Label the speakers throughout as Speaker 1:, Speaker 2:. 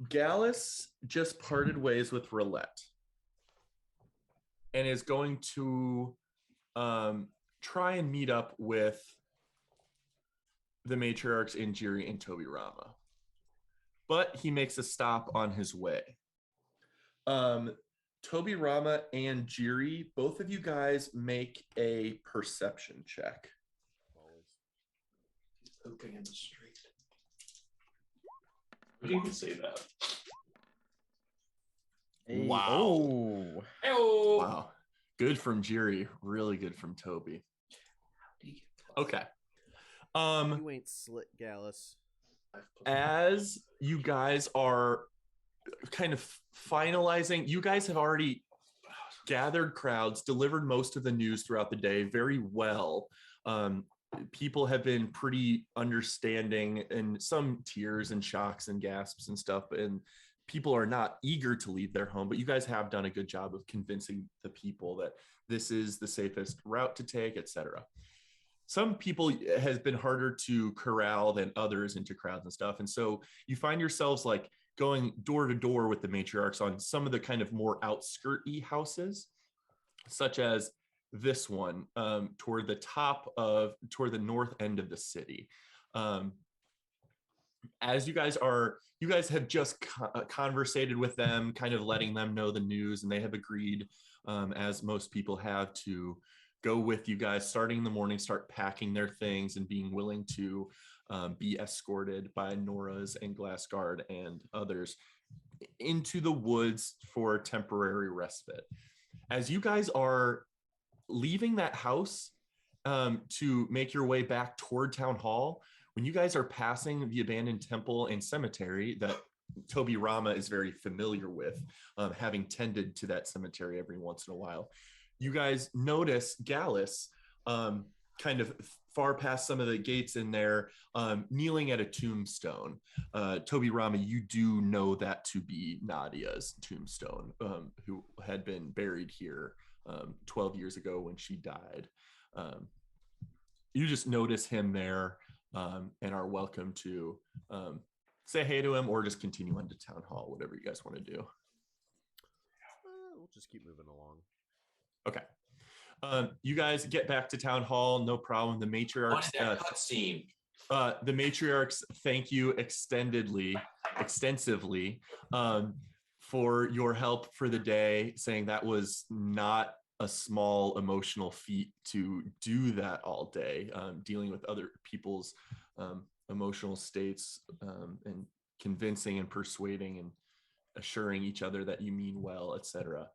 Speaker 1: Gallus just parted ways with Roulette and is going to try and meet up with the matriarchs Injiri and Toby Rama. But he makes a stop on his way. Um, Toby Rama and Jiri, both of you guys make a perception check.
Speaker 2: Poking in the street. Would you even say that?
Speaker 1: Wow.
Speaker 2: Oh.
Speaker 1: Wow. Good from Jiri. Really good from Toby. Okay.
Speaker 3: You ain't slick, Gallus.
Speaker 1: As you guys are kind of finalizing, you guys have already gathered crowds, delivered most of the news throughout the day very well. People have been pretty understanding, and some tears and shocks and gasps and stuff, and people are not eager to leave their home, but you guys have done a good job of convincing the people that this is the safest route to take, etc. Some people has been harder to corral than others into crowds and stuff. And so you find yourselves like going door to door with the matriarchs on some of the kind of more outskirt-y houses, such as this one toward the north end of the city. As you guys have just conversated with them, kind of letting them know the news, and they have agreed, as most people have, to go with you guys starting in the morning, start packing their things and being willing to be escorted by Nora's and Glassguard and others into the woods for temporary respite. As you guys are leaving that house to make your way back toward Town Hall, when you guys are passing the abandoned temple and cemetery that Toby Rama is very familiar with, having tended to that cemetery every once in a while, you guys notice Gallus kind of far past some of the gates in there, kneeling at a tombstone. Toby Rama, you do know that to be Nadia's tombstone, who had been buried here 12 years ago when she died. You just notice him there and are welcome to say hey to him or just continue into Town Hall, whatever you guys want to do.
Speaker 3: We'll just keep moving along.
Speaker 1: Okay. You guys get back to Town Hall, no problem. The matriarchs
Speaker 2: cutscene.
Speaker 1: The matriarchs thank you extensively for your help for the day, saying that was not a small emotional feat to do that all day, dealing with other people's emotional states and convincing and persuading and assuring each other that you mean well, etc.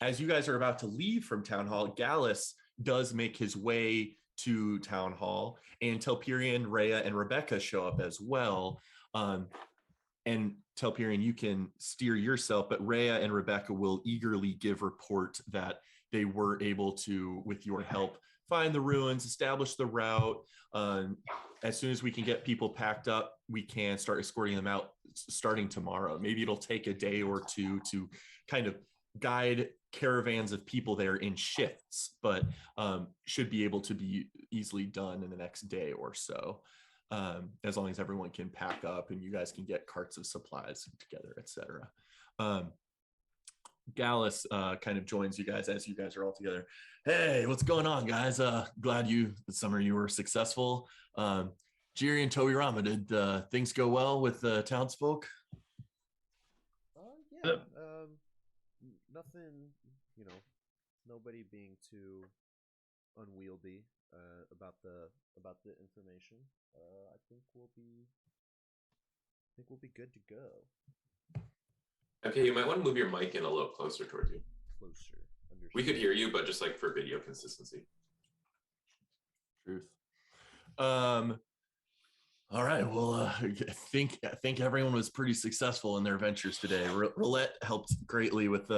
Speaker 1: As you guys are about to leave from Town Hall, Gallus does make his way to Town Hall, and Telperion, Rhea, and Rebecca show up as well. And Telperion, you can steer yourself, but Rhea and Rebecca will eagerly give report that they were able to, with your help, find the ruins, establish the route. As soon as we can get people packed up, we can start escorting them out starting tomorrow. Maybe it'll take a day or two to kind of guide caravans of people there in shifts, but should be able to be easily done in the next day or so, as long as everyone can pack up and you guys can get carts of supplies together, etc. Gallus kind of joins you guys as you guys are all together. Hey, what's going on, guys? Glad this summer you were successful. Jiri and Toby Rama, did things go well with the townsfolk?
Speaker 3: Yeah. Nothing, nobody being too unwieldy about the information. I think we'll be good to go.
Speaker 2: Okay, you might want to move your mic in a little closer towards you.
Speaker 3: Closer. Understood.
Speaker 2: We could hear you, but just like for video consistency.
Speaker 1: Truth. All right. Well, I think everyone was pretty successful in their ventures today. Roulette helped greatly with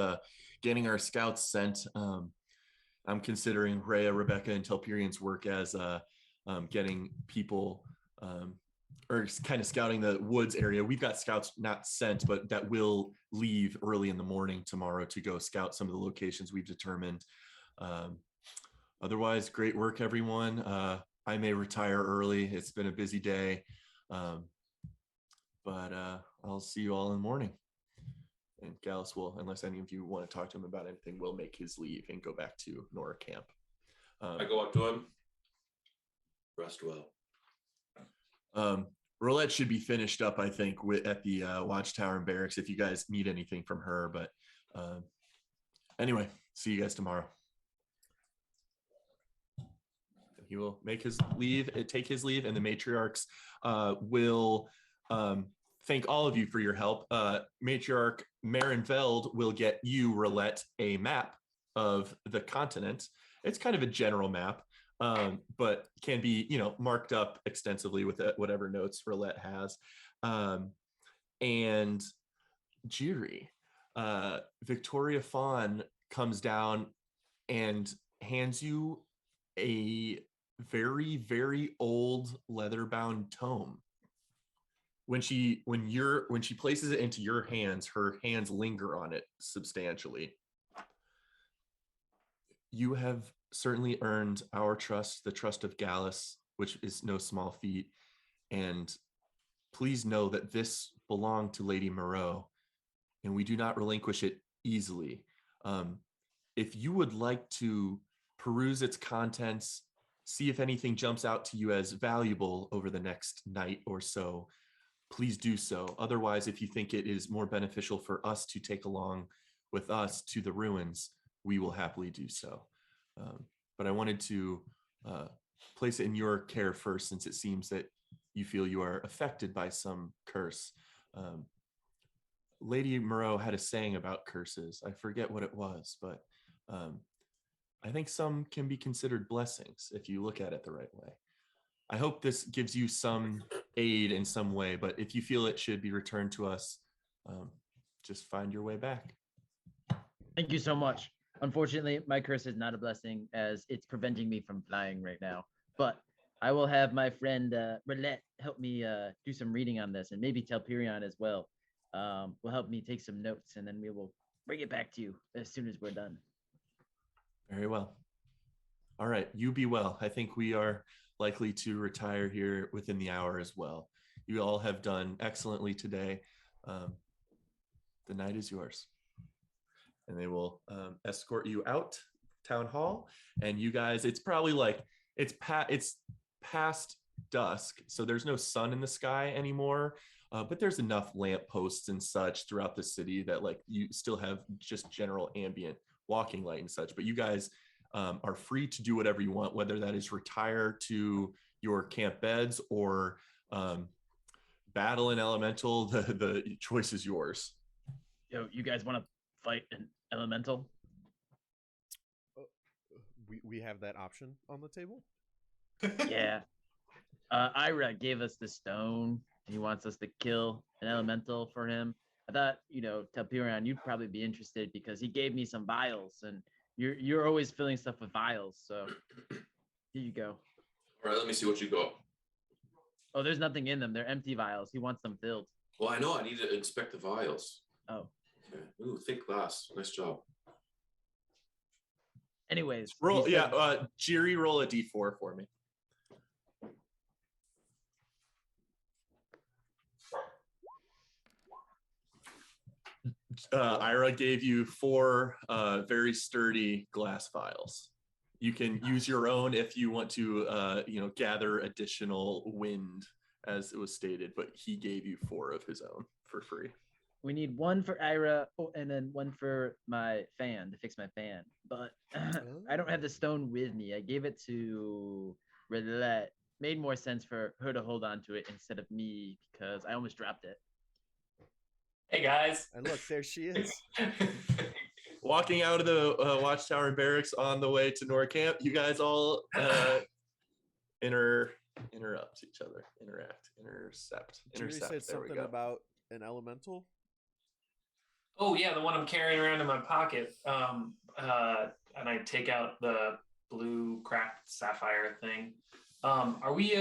Speaker 1: getting our scouts sent. I'm considering Rhea, Rebecca, and Telperion's work as getting people or kind of scouting the woods area. We've got scouts not sent, but that will leave early in the morning tomorrow to go scout some of the locations we've determined. Otherwise, great work, everyone. I may retire early. It's been a busy day. But I'll see you all in the morning. And Gallus will, unless any of you want to talk to him about anything, will make his leave and go back to Nora camp.
Speaker 2: I go up to him. Rest well.
Speaker 1: Roulette should be finished up, I think, at the Watchtower and Barracks if you guys need anything from her. But anyway, see you guys tomorrow. He will make his leave, take his leave, and the matriarchs will thank all of you for your help. Matriarch Marinveld will get you, Roulette, a map of the continent. It's kind of a general map, but can be, marked up extensively with whatever notes Roulette has. And Jiri, Victoria Fawn comes down and hands you a very, very old leather-bound tome. When she places it into your hands, her hands linger on it substantially. You have certainly earned our trust, the trust of Gallus, which is no small feat. And please know that this belonged to Lady Moreau, and we do not relinquish it easily. If you would like to peruse its contents, see if anything jumps out to you as valuable over the next night or so, please do so. Otherwise, if you think it is more beneficial for us to take along with us to the ruins, we will happily do so. But I wanted to place it in your care first, since it seems that you feel you are affected by some curse. Lady Moreau had a saying about curses. I forget what it was, but I think some can be considered blessings if you look at it the right way. I hope this gives you some aid in some way, but if you feel it should be returned to us, just find your way back.
Speaker 4: Thank you so much. Unfortunately, my curse is not a blessing, as it's preventing me from flying right now. But I will have my friend Roulette help me do some reading on this, and maybe Telperion as well will help me take some notes, and then we will bring it back to you as soon as we're done.
Speaker 1: Very well. All right, you be well. I think we are likely to retire here within the hour as well. You all have done excellently today. The night is yours. And they will escort you out town hall. And you guys, it's probably like, it's past dusk, so there's no sun in the sky anymore. But there's enough lampposts and such throughout the city that like you still have just general ambient walking light and such. But you guys are free to do whatever you want, whether that is retire to your camp beds or battle an elemental. The choice is yours.
Speaker 4: Yo, you guys want to fight an elemental?
Speaker 3: We have that option on the table?
Speaker 4: Yeah. Ira gave us the stone. He wants us to kill an elemental for him. I thought, Telperion, you'd probably be interested because he gave me some vials, and you're always filling stuff with vials. So here you go.
Speaker 2: All right, let me see what you got.
Speaker 4: Oh, there's nothing in them. They're empty vials. He wants them filled.
Speaker 2: Well, I know. I need to inspect the vials.
Speaker 4: Oh.
Speaker 2: Okay. Ooh, thick glass. Nice job.
Speaker 4: Anyways.
Speaker 1: Roll, Jiri, roll a d4 for me. Ira gave you 4 very sturdy glass vials. You can use your own if you want to, gather additional wind, as it was stated, but he gave you 4 of his own for free.
Speaker 4: We need 1 for Ira, and then 1 for my fan, to fix my fan. But I don't have the stone with me. I gave it to Roulette. Made more sense for her to hold on to it instead of me, because I almost dropped it.
Speaker 5: Hey, guys.
Speaker 3: And look, there she is.
Speaker 1: Walking out of the Watchtower and Barracks on the way to Nora Camp, you guys all interrupt each other. Intercept.
Speaker 3: Jiri said something about an elemental.
Speaker 5: Oh, yeah, the one I'm carrying around in my pocket. And I take out the blue cracked sapphire thing. Are we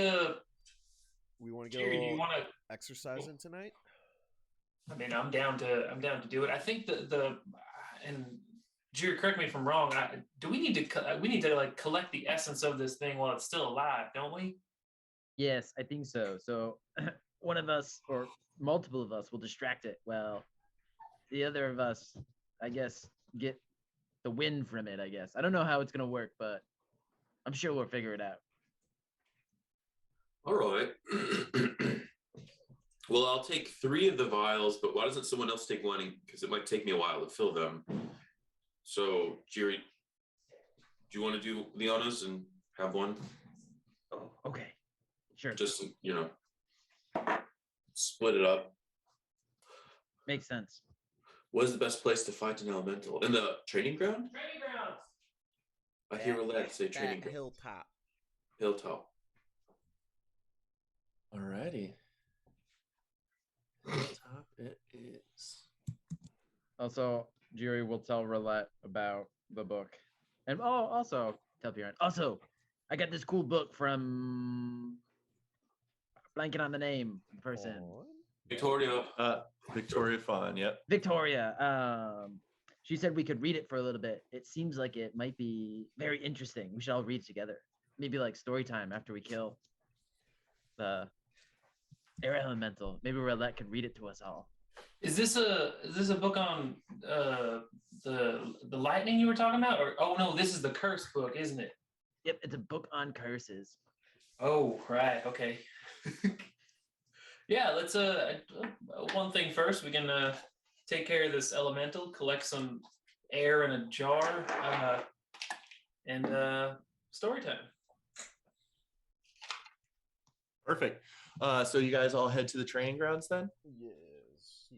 Speaker 3: We want to
Speaker 5: Jerry,
Speaker 3: go
Speaker 5: do you want to
Speaker 3: exercising tonight?
Speaker 5: I mean, I'm down to do it. I think and Jerry, correct me if I'm wrong. We need to like collect the essence of this thing while it's still alive, don't we?
Speaker 4: Yes, I think so. So one of us or multiple of us will distract it. Well, the other of us, I guess, get the win from it. I guess I don't know how it's gonna work, but I'm sure we'll figure it out.
Speaker 2: All right. Well, I'll take 3 of the vials, but why doesn't someone else take one? Because it might take me a while to fill them. So, Jerry, do you want to do the honors and have one?
Speaker 4: Oh, okay, sure.
Speaker 2: Just, split it up.
Speaker 4: Makes sense.
Speaker 2: What is the best place to fight an elemental? In the training ground?
Speaker 5: Training grounds.
Speaker 2: I hear Roulette say training
Speaker 3: That
Speaker 2: ground.
Speaker 3: hilltop.
Speaker 2: Hilltop.
Speaker 1: Alrighty. Top it is.
Speaker 4: Also, Jiri will tell Roulette about the book, and also tell Piran. Also, I got this cool book from blanking on the name of the person.
Speaker 2: Victoria.
Speaker 1: Victoria Fawn. Yep.
Speaker 4: Victoria. She said we could read it for a little bit. It seems like it might be very interesting. We should all read it together. Maybe like story time after we kill the air elemental. Maybe Roulette could read it to us all.
Speaker 5: Is this a book on the lightning you were talking about? Or oh no, this is the curse book, isn't it?
Speaker 4: Yep, it's a book on curses.
Speaker 5: Oh right, okay. Yeah, let's one thing first. We can take care of this elemental, collect some air in a jar, and story time.
Speaker 1: Perfect. So you guys all head to the training grounds then?
Speaker 3: Yes.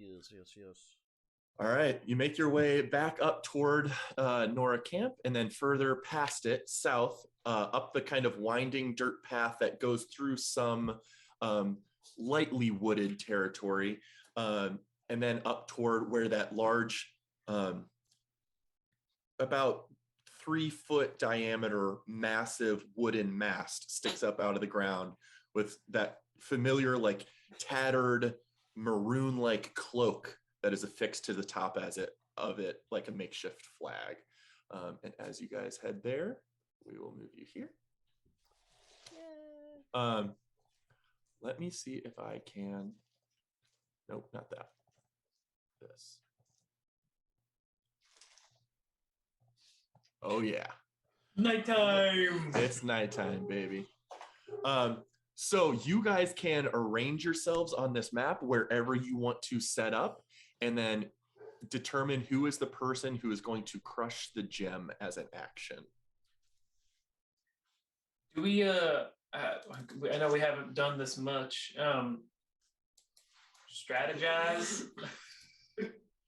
Speaker 1: All right. You make your way back up toward Nora Camp and then further past it, south, up the kind of winding dirt path that goes through some lightly wooded territory, and then up toward where that large, about 3-foot diameter, massive wooden mast sticks up out of the ground with that familiar, like tattered maroon-like cloak that is affixed to the top of it, like a makeshift flag. And as you guys head there, we will move you here. Let me see if I can. Nope, not that. This. Oh yeah.
Speaker 5: Nighttime.
Speaker 1: It's nighttime, baby. So you guys can arrange yourselves on this map wherever you want to set up, and then determine who is the person who is going to crush the gem as an action.
Speaker 5: Do we I know we haven't done this much. Strategize.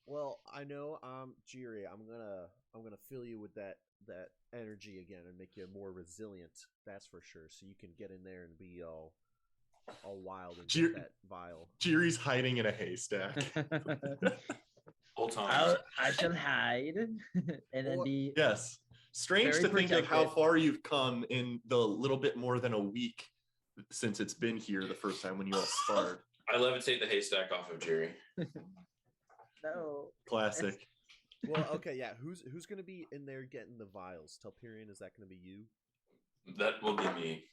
Speaker 3: Well, I know, Jiri, I'm gonna fill you with that energy again and make you more resilient. That's for sure. So you can get in there and be all wild and get that vial.
Speaker 1: Jiri's hiding in a haystack.
Speaker 2: Whole time.
Speaker 4: I shall hide and then be
Speaker 1: Yes. Strange
Speaker 4: very
Speaker 1: to think of how
Speaker 4: protected.
Speaker 1: far you've come in the little bit more than a week since it's been here the first time when you all sparred.
Speaker 2: I levitate the haystack off of Jerry.
Speaker 4: No.
Speaker 1: Classic.
Speaker 3: Well, okay, yeah. Who's gonna be in there getting the vials? Telperion, is that gonna be you?
Speaker 2: That will be me.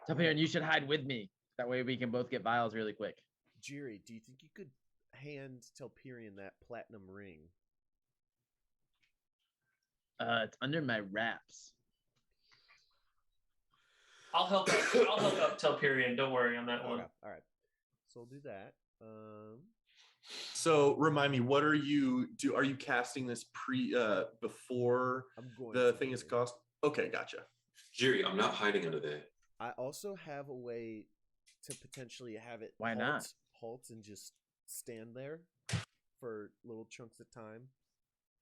Speaker 4: Telperion, you should hide with me. That way we can both get vials really quick.
Speaker 3: Jiri, do you think you could hand Telperion that platinum ring?
Speaker 4: It's under my wraps.
Speaker 5: I'll help out Telperion. Don't worry on that one.
Speaker 3: Okay, all right. So we'll do that.
Speaker 1: So remind me, what are you do? Are you casting this before
Speaker 3: I'm going
Speaker 1: the
Speaker 3: to
Speaker 1: thing is
Speaker 3: do it.
Speaker 1: cost? Okay, gotcha.
Speaker 2: Jerry, I'm not hiding under there.
Speaker 3: I also have a way to potentially have it
Speaker 4: Why not?
Speaker 3: halt and just stand there for little chunks of time,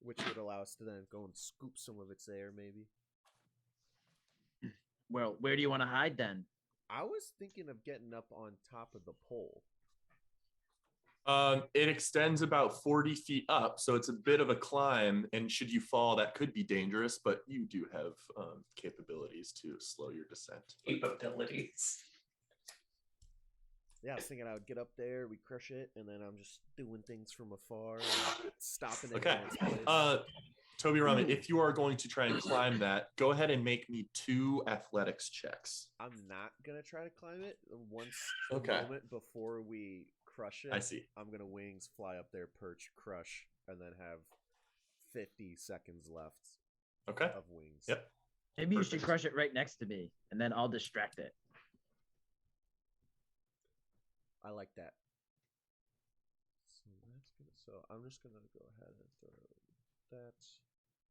Speaker 3: which would allow us to then go and scoop some of its air, maybe.
Speaker 4: Well, where do you want to hide then?
Speaker 3: I was thinking of getting up on top of the pole.
Speaker 1: It extends about 40 feet up, so it's a bit of a climb, and should you fall, that could be dangerous, but you do have capabilities to slow your descent.
Speaker 5: Capabilities.
Speaker 3: Yeah, I was thinking I would get up there, we crush it, and then I'm just doing things from afar, and stopping it
Speaker 1: Okay.
Speaker 3: in its place.
Speaker 1: Toby Ramen, if you are going to try and climb that, go ahead and make me 2 athletics checks.
Speaker 3: I'm not gonna try to climb it. Once
Speaker 1: Okay.
Speaker 3: the moment before we crush it,
Speaker 1: I see.
Speaker 3: I'm gonna wings fly up there, perch, crush, and then have 50 seconds left
Speaker 1: Okay.
Speaker 3: of wings.
Speaker 1: Yep.
Speaker 4: Maybe you should
Speaker 1: Perfect.
Speaker 4: crush it right next to me, and then I'll distract it.
Speaker 3: I like that. So I'm just gonna go ahead and throw that.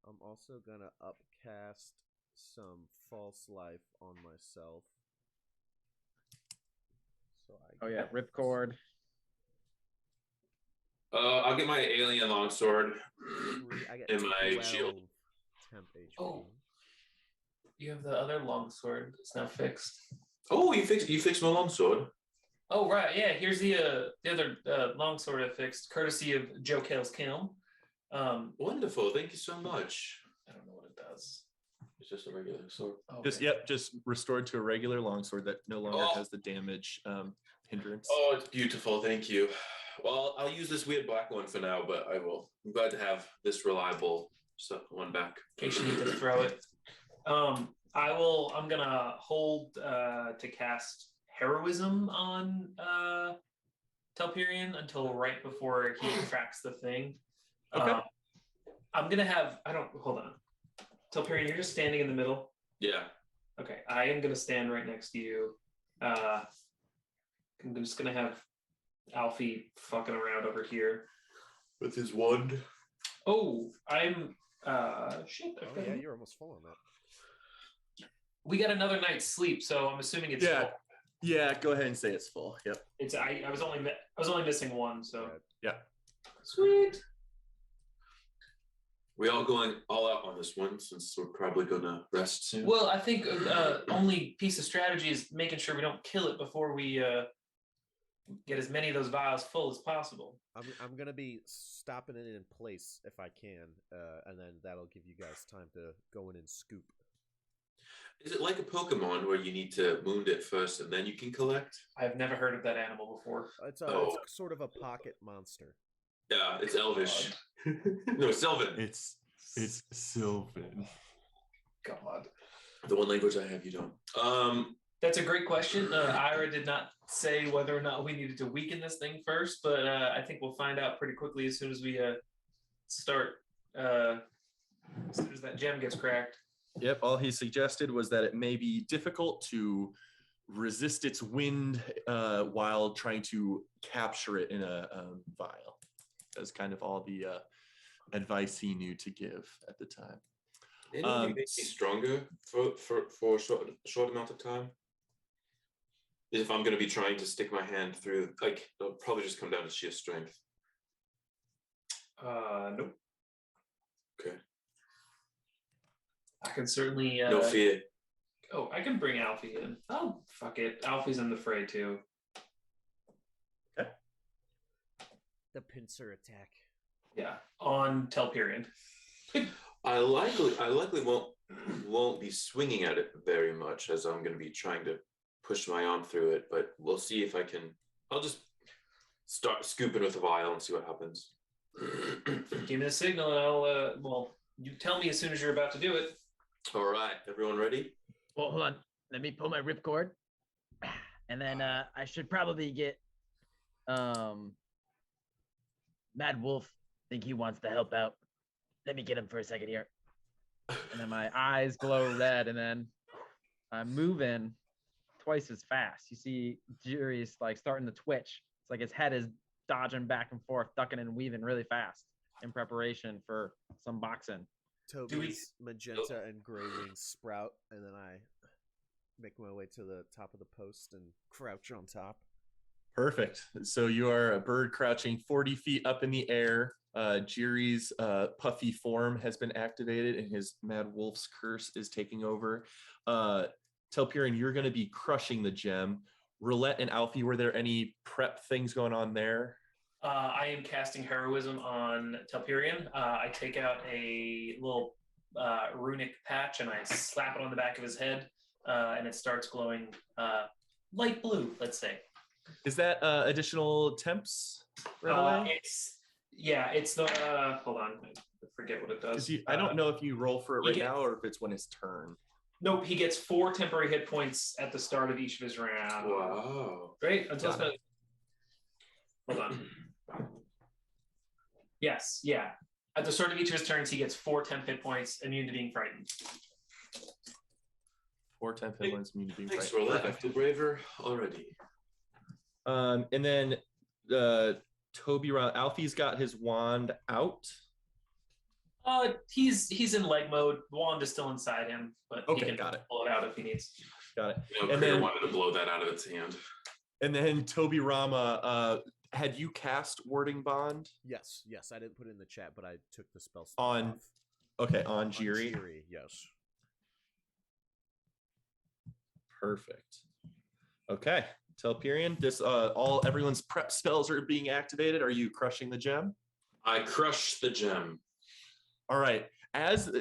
Speaker 3: I'm also gonna upcast some false life on myself. So
Speaker 4: Oh yeah, ripcord.
Speaker 2: I'll get my alien longsword
Speaker 3: I get
Speaker 2: and my
Speaker 3: 12
Speaker 2: shield.
Speaker 3: temp HP.
Speaker 5: Oh. You have the other longsword that's now fixed.
Speaker 2: Oh, you fixed my longsword.
Speaker 5: Oh right, yeah. Here's the other longsword I fixed, courtesy of Joe Kale's Kiln.
Speaker 2: Wonderful. Thank you so much.
Speaker 5: I don't know what it does.
Speaker 2: It's just a regular sword.
Speaker 5: Oh,
Speaker 1: Just restored to a regular longsword that no longer has the damage hindrance.
Speaker 2: Oh, it's beautiful. Thank you. Well, I'll use this weird black one for now, but I will. I'm glad to have this reliable one back.
Speaker 5: in case you need to throw it. I'm gonna hold to cast heroism on Telperion until right before he tracks the thing.
Speaker 1: Okay.
Speaker 5: I'm gonna have hold on. Telperion, you're just standing in the middle.
Speaker 2: Yeah.
Speaker 5: Okay, I am gonna stand right next to you. I'm just gonna have Alfie fucking around over here
Speaker 2: With his wand.
Speaker 5: Oh, I'm shit.
Speaker 3: Oh yeah, you're almost full on that.
Speaker 5: We got another night's sleep, so I'm assuming it's full.
Speaker 1: Yeah, go ahead and say it's full. Yep.
Speaker 5: It's I was only missing one, so
Speaker 1: Yeah.
Speaker 5: Sweet.
Speaker 2: We all going all out on this one since we're probably gonna rest soon.
Speaker 5: Well, I think only piece of strategy is making sure we don't kill it before we get as many of those vials full as possible.
Speaker 3: I'm gonna be stopping it in place if I can, and then that'll give you guys time to go in and scoop.
Speaker 2: Is it like a Pokemon where you need to wound it first and then you can collect?
Speaker 5: I've never heard of that animal before.
Speaker 3: It's sort of a pocket monster.
Speaker 2: Yeah, it's Elvish. No, it's Sylvan.
Speaker 1: It's Sylvan.
Speaker 5: God.
Speaker 2: The one language I have, you don't.
Speaker 5: That's a great question. Ira did not say whether or not we needed to weaken this thing first, but I think we'll find out pretty quickly as soon as we start. As soon as that gem gets cracked.
Speaker 1: Yep. All he suggested was that it may be difficult to resist its wind while trying to capture it in a vial. That's kind of all the advice he knew to give at the time.
Speaker 2: Anything make me stronger for a short amount of time? If I'm going to be trying to stick my hand through, like, it'll probably just come down to sheer strength.
Speaker 5: Nope.
Speaker 2: Okay.
Speaker 5: I can certainly.
Speaker 2: No fear.
Speaker 5: Oh, I can bring Alfie in. Oh, fuck it. Alfie's in the fray too.
Speaker 1: Okay.
Speaker 3: The pincer attack.
Speaker 5: Yeah, on Telperion.
Speaker 2: I likely won't be swinging at it very much, as I'm going to be trying to push my arm through it. But we'll see if I can. I'll just start scooping with a vial and see what happens.
Speaker 5: Give me a signal, and I'll. You tell me as soon as you're about to do it.
Speaker 2: All right, everyone ready?
Speaker 4: Well, hold on. Let me pull my ripcord, and then I should probably get Mad Wolf. Think he wants to help out. Let me get him for a second here. And then my eyes glow red, and then I'm moving twice as fast. You see, Jury's like starting to twitch. It's like his head is dodging back and forth, ducking and weaving really fast in preparation for some boxing.
Speaker 3: Toby's magenta and gray wings sprout, and then I make my way to the top of the post and crouch on top.
Speaker 1: Perfect. So you are a bird crouching 40 feet up in the air. Jiri's puffy form has been activated, and his Mad Wolf's curse is taking over. Telperion, you're going to be crushing the gem. Roulette and Alfie, were there any prep things going on there?
Speaker 5: I am casting heroism on Telperion. I take out a little runic patch and I slap it on the back of his head, and it starts glowing light blue, let's say.
Speaker 1: Is that additional temps right away?
Speaker 5: Yeah, it's the hold on, I forget what it does.
Speaker 1: I don't know if you roll for it
Speaker 5: you
Speaker 1: right
Speaker 5: get-
Speaker 1: now or if it's when his turn.
Speaker 5: Nope, he gets 4 temporary hit points at the start of each of his rounds.
Speaker 2: Wow.
Speaker 5: Right? Until
Speaker 1: Got
Speaker 5: hold on. Yes, yeah. At the start of each of his turns, he gets 4 temp hit points, immune to being frightened.
Speaker 1: 4 temp hit points, immune to being
Speaker 2: Thanks,
Speaker 1: frightened.
Speaker 2: Roulette. I feel braver already.
Speaker 1: And then Toby, Alfie's got his wand out.
Speaker 5: He's in leg mode. The wand is still inside him, but he
Speaker 1: Okay,
Speaker 5: can
Speaker 1: got it.
Speaker 5: pull it out if he needs.
Speaker 1: Got it.
Speaker 2: And
Speaker 1: And
Speaker 2: Kriya
Speaker 1: then-
Speaker 2: wanted to blow that out of its hand.
Speaker 1: And then Toby Rama, had you cast Wording Bond?
Speaker 3: Yes, I didn't put it in the chat, but I took the spell
Speaker 1: On-
Speaker 3: off.
Speaker 1: Okay, on Jiri.
Speaker 3: Jiri, yes.
Speaker 1: Perfect. Okay, Telperion, this everyone's prep spells are being activated. Are you crushing the gem?
Speaker 2: I crush the gem.
Speaker 1: All right. As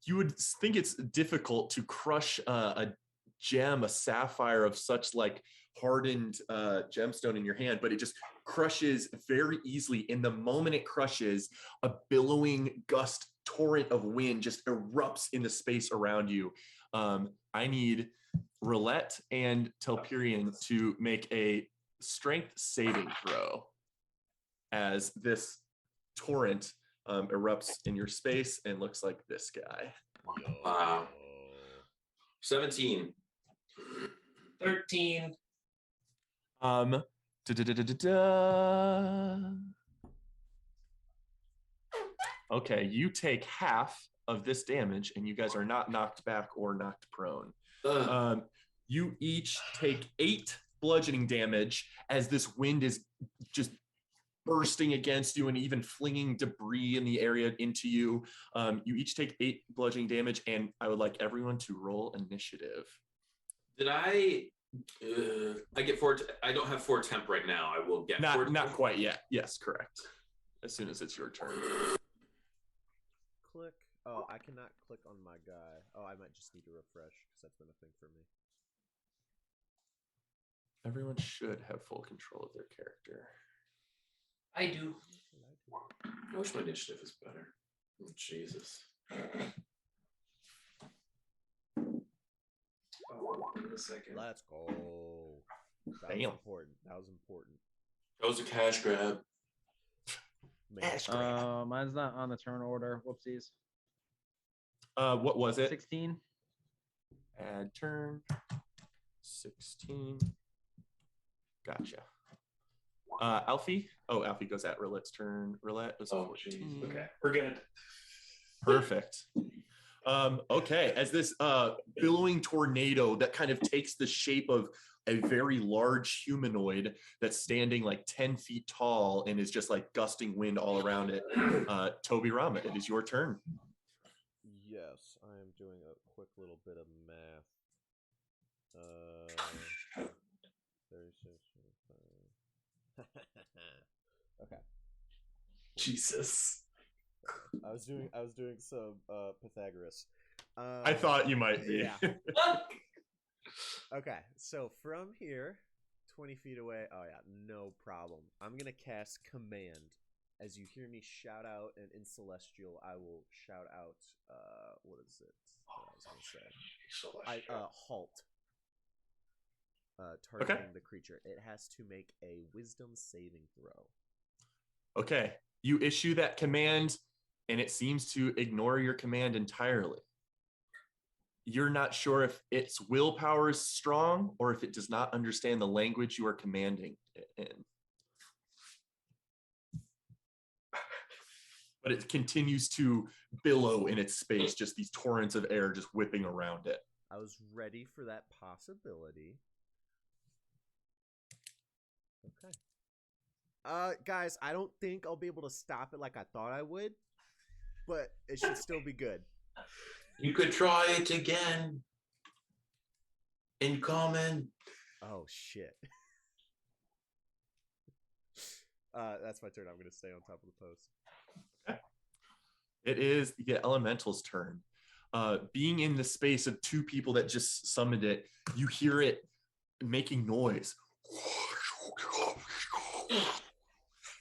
Speaker 1: you would think it's difficult to crush a gem, a sapphire of such like hardened gemstone in your hand, but it just crushes very easily. In the moment it crushes, a billowing gust torrent of wind just erupts in the space around you. I need Roulette and Telperion to make a strength saving throw as this torrent erupts in your space and looks like this guy.
Speaker 2: Wow. 17.
Speaker 5: 13.
Speaker 1: Da-da-da-da-da-da. Okay, you take half of this damage and you guys are not knocked back or knocked prone. You each take 8 bludgeoning damage as this wind is just bursting against you and even flinging debris in the area into you. You each take 8 bludgeoning damage, and I would like everyone to roll initiative.
Speaker 2: Did I get 4? I don't have 4 temp right now. I will get 4
Speaker 1: Not
Speaker 2: temp.
Speaker 1: quite yet. Yes, correct. As soon as it's your turn.
Speaker 3: Click. Oh, I cannot click on my guy. Oh, I might just need to refresh because that's been a thing for me.
Speaker 1: Everyone should have full control of their character.
Speaker 5: I do.
Speaker 2: I wish my initiative was better. Oh, Jesus.
Speaker 5: Oh, wait a second.
Speaker 3: Let's go. That
Speaker 1: Damn.
Speaker 3: was important. That was important.
Speaker 2: That was a cash grab.
Speaker 3: Man.
Speaker 4: Mine's not on the turn order. Whoopsies.
Speaker 1: What was it?
Speaker 4: 16.
Speaker 1: Add turn. 16. Gotcha. Alfie? Oh, Alfie goes at Roulette's turn. Roulette was a 14.
Speaker 5: Okay, we're good.
Speaker 1: Perfect. Okay, as this billowing tornado that kind of takes the shape of a very large humanoid that's standing like 10 feet tall and is just like gusting wind all around it. Toby Rama, it is your turn.
Speaker 3: Yes, I am doing a quick little bit of math. 36. Okay.
Speaker 5: Jesus.
Speaker 3: I was doing some Pythagoras.
Speaker 1: I thought you might be.
Speaker 3: Yeah. Okay, so from here, 20 feet away. Oh yeah, no problem. I'm gonna cast Command. As you hear me shout out, and in Celestial, I will shout out. What is it? I was gonna say. Halt. Targeting the creature. It has to make a Wisdom saving throw.
Speaker 1: Okay, you issue that command and it seems to ignore your command entirely. You're not sure if its willpower is strong or if it does not understand the language you are commanding it in. But it continues to billow in its space, just these torrents of air just whipping around it.
Speaker 3: I was ready for that possibility. Okay. Guys, I don't think I'll be able to stop it like I thought I would, but it should still be good.
Speaker 2: You could try it again. In common.
Speaker 3: Oh, shit. That's my turn. I'm going to stay on top of the post.
Speaker 1: Okay. It is the elemental's turn. Being in the space of 2 people that just summoned it, you hear it making noise.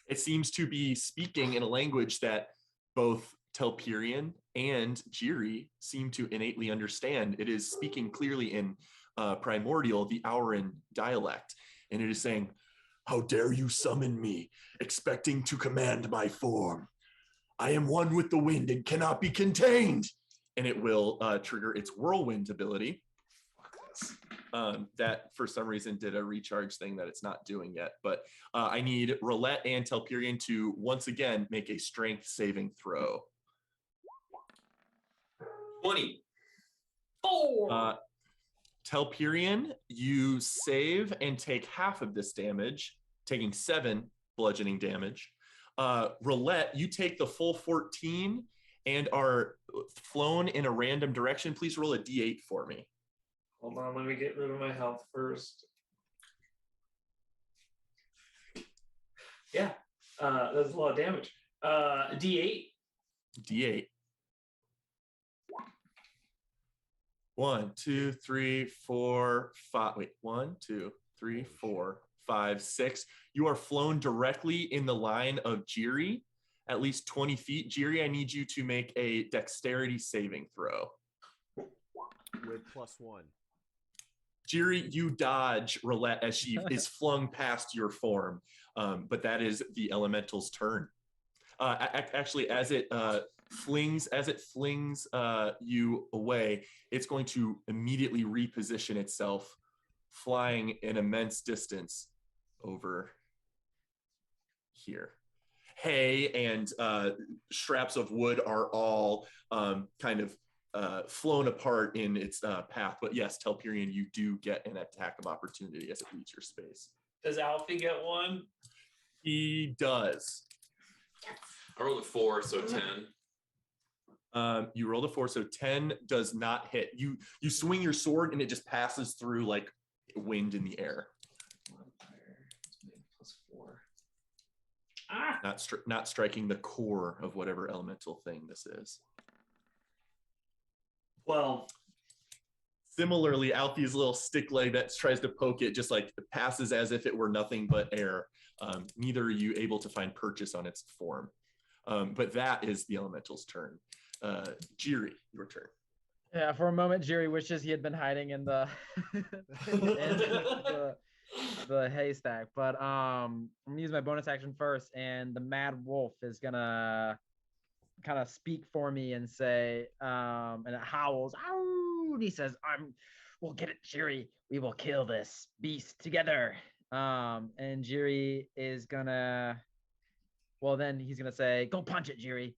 Speaker 1: It seems to be speaking in a language that both Telperion and Jiri seem to innately understand. It is speaking clearly in Primordial, the Auran dialect, and it is saying, "How dare you summon me, expecting to command my form? I am one with the wind and cannot be contained." And it will trigger its whirlwind ability. That for some reason did a recharge thing that it's not doing yet. But I need Roulette and Telperion to once again make a strength saving throw.
Speaker 2: 20.
Speaker 1: Telperion, you save and take half of this damage, taking 7 bludgeoning damage. Roulette, you take the full 14 and are flown in a random direction. Please roll a d8 for me.
Speaker 5: Hold on, let me get rid of my health first. Yeah, that's a lot of damage. D8.
Speaker 1: D8. 1, 2, 3, 4, 5. Wait, 1, 2, 3, 4, 5, 6. You are flown directly in the line of Jiri, at least 20 feet. Jiri, I need you to make a dexterity saving throw.
Speaker 3: With +1.
Speaker 1: Jiri, you dodge Roulette as she is flung past your form, but that is the elemental's turn. Actually, as it flings you away, it's going to immediately reposition itself, flying an immense distance over here. Hay and straps of wood are all kind of flown apart in its path. But yes, Telperion, you do get an attack of opportunity as it leaves your space.
Speaker 5: Does Alfie get one?
Speaker 1: He does.
Speaker 2: I rolled a 4, so 10.
Speaker 1: You rolled a 4, so 10 does not hit. You swing your sword and it just passes through like wind in the air.
Speaker 5: +4. Ah!
Speaker 1: Not striking the core of whatever elemental thing this is.
Speaker 5: 12.
Speaker 1: Similarly, Alfie's little stick leg that tries to poke it just like passes as if it were nothing but air. Neither are you able to find purchase on its form. But that is the elemental's turn. Jiri, your turn.
Speaker 4: Yeah, for a moment, Jiri wishes he had been hiding in the the haystack. But I'm gonna use my bonus action first, and the Mad Wolf is gonna kind of speak for me and say, and it howls, "Ow!" And he says, "We'll get it, Jiri. We will kill this beast together." And Jiri is gonna, well, then he's gonna say, "Go punch it, Jiri."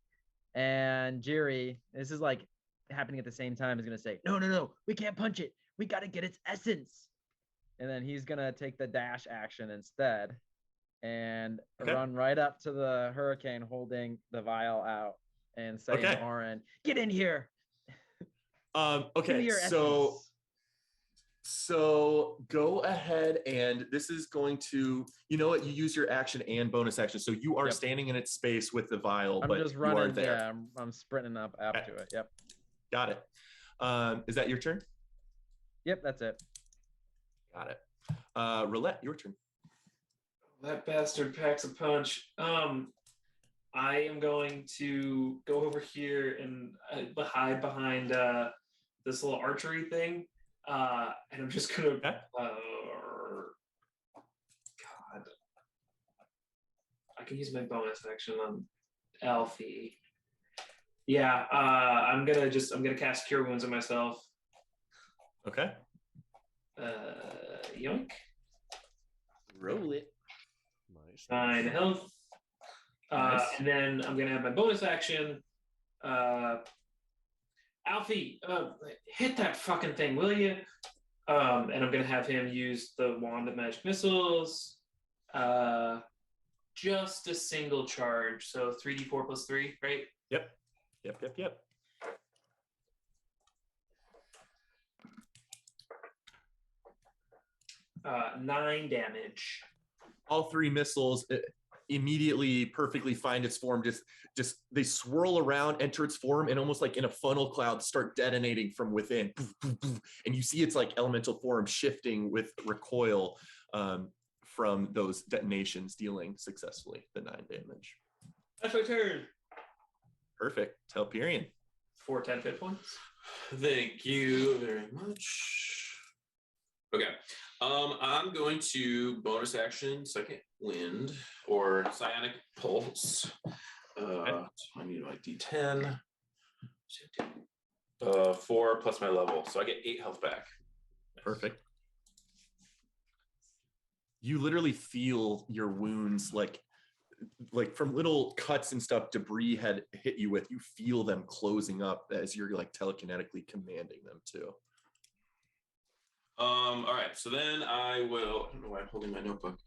Speaker 4: And Jiri, this is like happening at the same time, is gonna say, no, we can't punch it. We got to get its essence. And then he's gonna take the dash action instead and run right up to the hurricane holding the vial out and say to Auran, "Get in here."
Speaker 1: Okay, so go ahead, and this is going to, you know what, you use your action and bonus action, so you are standing in its space with the vial, but
Speaker 4: just running,
Speaker 1: you are there.
Speaker 4: Yeah, I'm sprinting up to it. Yep.
Speaker 1: Got it. Is that your turn?
Speaker 4: Yep, that's it.
Speaker 1: Got it. Roulette, your turn.
Speaker 5: That bastard packs a punch. I am going to go over here and hide behind this little archery thing. And I'm just gonna God. I can use my bonus action on Alfie. Yeah, I'm gonna cast Cure Wounds on myself.
Speaker 1: Okay.
Speaker 5: Yoink.
Speaker 1: Roll it.
Speaker 3: Nice.
Speaker 5: 9 health.
Speaker 1: Nice.
Speaker 5: And then I'm gonna have my bonus action. Alfie, hit that fucking thing, will you? And I'm gonna have him use the Wand of Magic Missiles. Just a single charge, so 3d4 plus 3, right?
Speaker 1: Yep.
Speaker 5: 9 damage.
Speaker 1: All 3 missiles immediately perfectly find its form. Just they swirl around, enter its form, and almost like in a funnel cloud start detonating from within. And you see its like elemental form shifting with recoil from those detonations, dealing successfully the 9 damage.
Speaker 5: That's my turn.
Speaker 1: Perfect. Telperion.
Speaker 5: 4 10 hit points.
Speaker 2: Thank you very much. Okay. I'm going to bonus action second wind or psionic pulse. So I need my D10. 4 plus my level, so I get 8 health back.
Speaker 1: Perfect. You literally feel your wounds like from little cuts and stuff debris had hit you with. You feel them closing up as you're like telekinetically commanding them to.
Speaker 2: All right, so then I will, I don't know why I'm holding my notebook.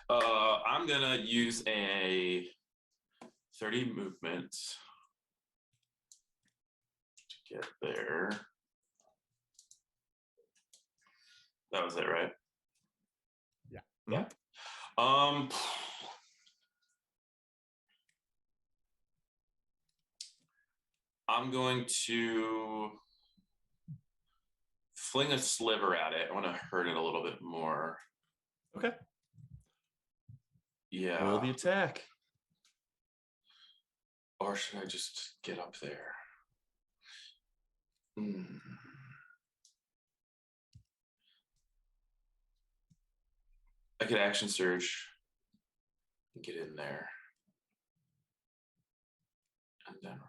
Speaker 2: I'm gonna use a 30 movement to get there. That was it, right?
Speaker 3: Yeah.
Speaker 2: I'm going to fling a sliver at it. I want to hurt it a little bit more.
Speaker 1: Okay.
Speaker 2: Yeah.
Speaker 1: Roll the attack.
Speaker 2: Or should I just get up there? I could action surge and get in there. And then roll.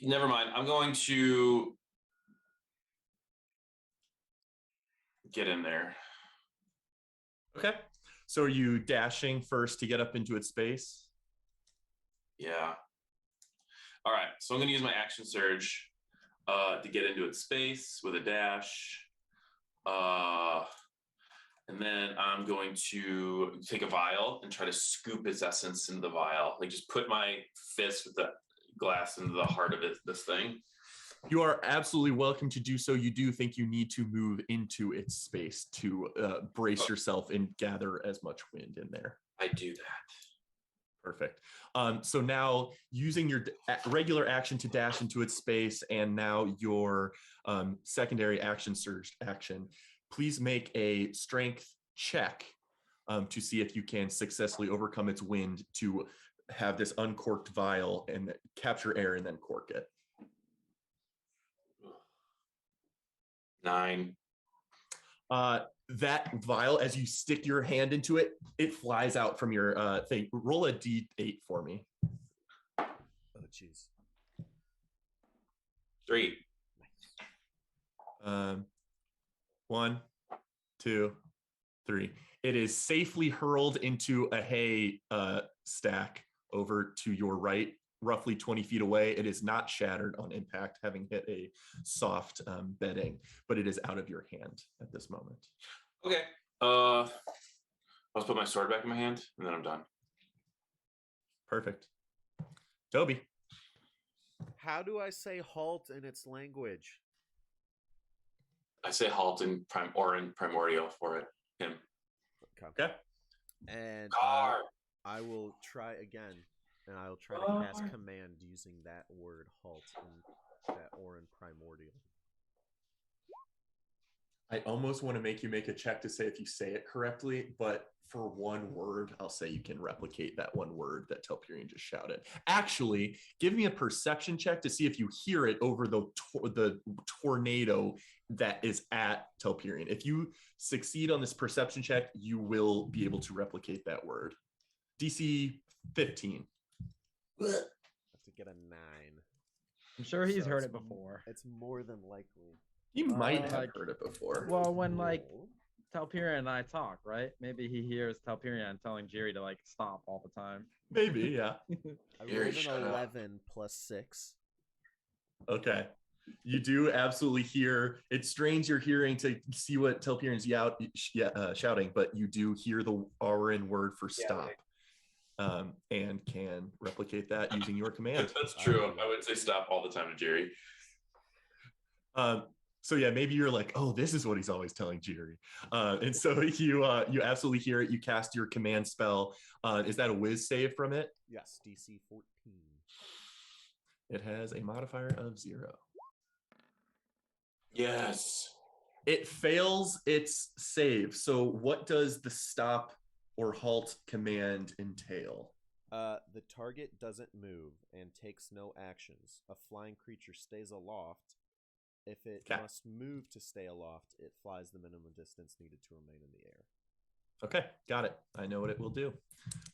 Speaker 2: Never mind. I'm going to get in there.
Speaker 1: Okay. So are you dashing first to get up into its space?
Speaker 2: Yeah. All right. So I'm going to use my action surge to get into its space with a dash. And then I'm going to take a vial and try to scoop its essence into the vial. Like just put my fist with the glass into the heart of it, this thing.
Speaker 1: You are absolutely welcome to do so. You do think you need to move into its space to brace yourself and gather as much wind in there.
Speaker 2: I do that.
Speaker 1: Perfect. So now using your regular action to dash into its space and now your secondary action surge action, please make a strength check to see if you can successfully overcome its wind to have this uncorked vial and capture air and then cork it.
Speaker 2: 9.
Speaker 1: That vial, as you stick your hand into it, it flies out from your thing. Roll a d8 for me.
Speaker 3: Oh, jeez.
Speaker 2: 3.
Speaker 1: 1, 2, 3. It is safely hurled into a hay stack over to your right, roughly 20 feet away. It is not shattered on impact, having hit a soft bedding, but it is out of your hand at this moment.
Speaker 2: Okay. I'll just put my sword back in my hand, and then I'm done.
Speaker 1: Perfect. Toby.
Speaker 3: How do I say halt in its language?
Speaker 2: I say halt in primordial for it. Him.
Speaker 1: Okay.
Speaker 3: And
Speaker 2: Car.
Speaker 3: I will try again, and I will try to cast command using that word halt in that Orin primordial.
Speaker 1: I almost want to make you make a check to say if you say it correctly, but for one word, I'll say you can replicate that one word that Telperion just shouted. Actually, give me a perception check to see if you hear it over the tornado that is at Telperion. If you succeed on this perception check, you will be able to replicate that word. DC 15.
Speaker 3: I have to get a 9.
Speaker 4: I'm sure he's
Speaker 3: So
Speaker 4: heard
Speaker 3: it's
Speaker 4: it before.
Speaker 3: It's more than likely.
Speaker 1: You might have
Speaker 4: like-
Speaker 1: heard it before.
Speaker 4: Well, when like Telperion and I talk, right? Maybe he hears Telperion telling Jerry to like stop all the time.
Speaker 1: Maybe, yeah.
Speaker 3: I
Speaker 2: Gary,
Speaker 3: rolled
Speaker 2: shut
Speaker 3: an
Speaker 2: up.
Speaker 3: 11 plus 6.
Speaker 1: Okay. You do absolutely hear. It's strange you're hearing to see what Telperion's shouting, but you do hear the Auran word for stop, and can replicate that using your command.
Speaker 2: That's true. I would say stop all the time to Jerry.
Speaker 1: So yeah, maybe you're like, oh, this is what he's always telling Jerry. And so you absolutely hear it. You cast your command spell. Is that a whiz save from it?
Speaker 3: Yes, DC 14.
Speaker 1: It has a modifier of 0.
Speaker 2: Yes.
Speaker 1: It fails its save. So what does the stop or halt command entail?
Speaker 3: The target doesn't move and takes no actions. A flying creature stays aloft. If it
Speaker 1: Okay.
Speaker 3: must move to stay aloft, it flies the minimum distance needed to remain in the air.
Speaker 1: Okay, got it. I know what it will do.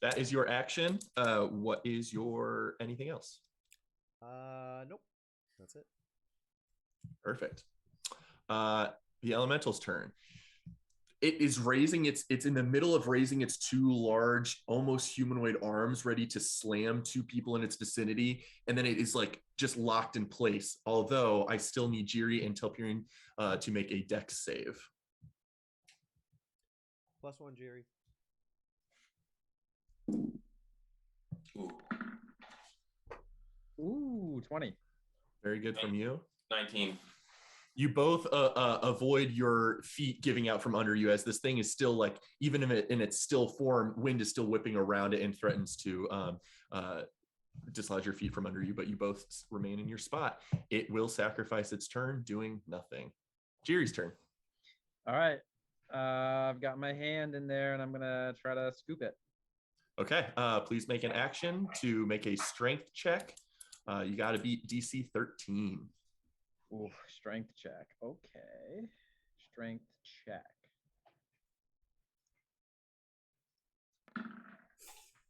Speaker 1: That is your action. What is your anything else?
Speaker 3: Nope. That's it.
Speaker 1: Perfect. The elemental's turn. It is raising it's in the middle of raising its two large, almost humanoid arms, ready to slam two people in its vicinity, and then it is like just locked in place. Although I still need Jiri and Telperion to make a dex save.
Speaker 3: +1, Jerry.
Speaker 4: Ooh, 20.
Speaker 1: Very good from you.
Speaker 2: 19.
Speaker 1: You both avoid your feet giving out from under you as this thing is still like, even in its still form, wind is still whipping around it and threatens to dislodge your feet from under you, but you both remain in your spot. It will sacrifice its turn, doing nothing. Jiri's turn.
Speaker 4: All right. I've got my hand in there and I'm going to try to scoop it.
Speaker 1: Okay, please make an action to make a strength check. You got to beat DC 13.
Speaker 4: Ooh, strength check. Okay. Strength check.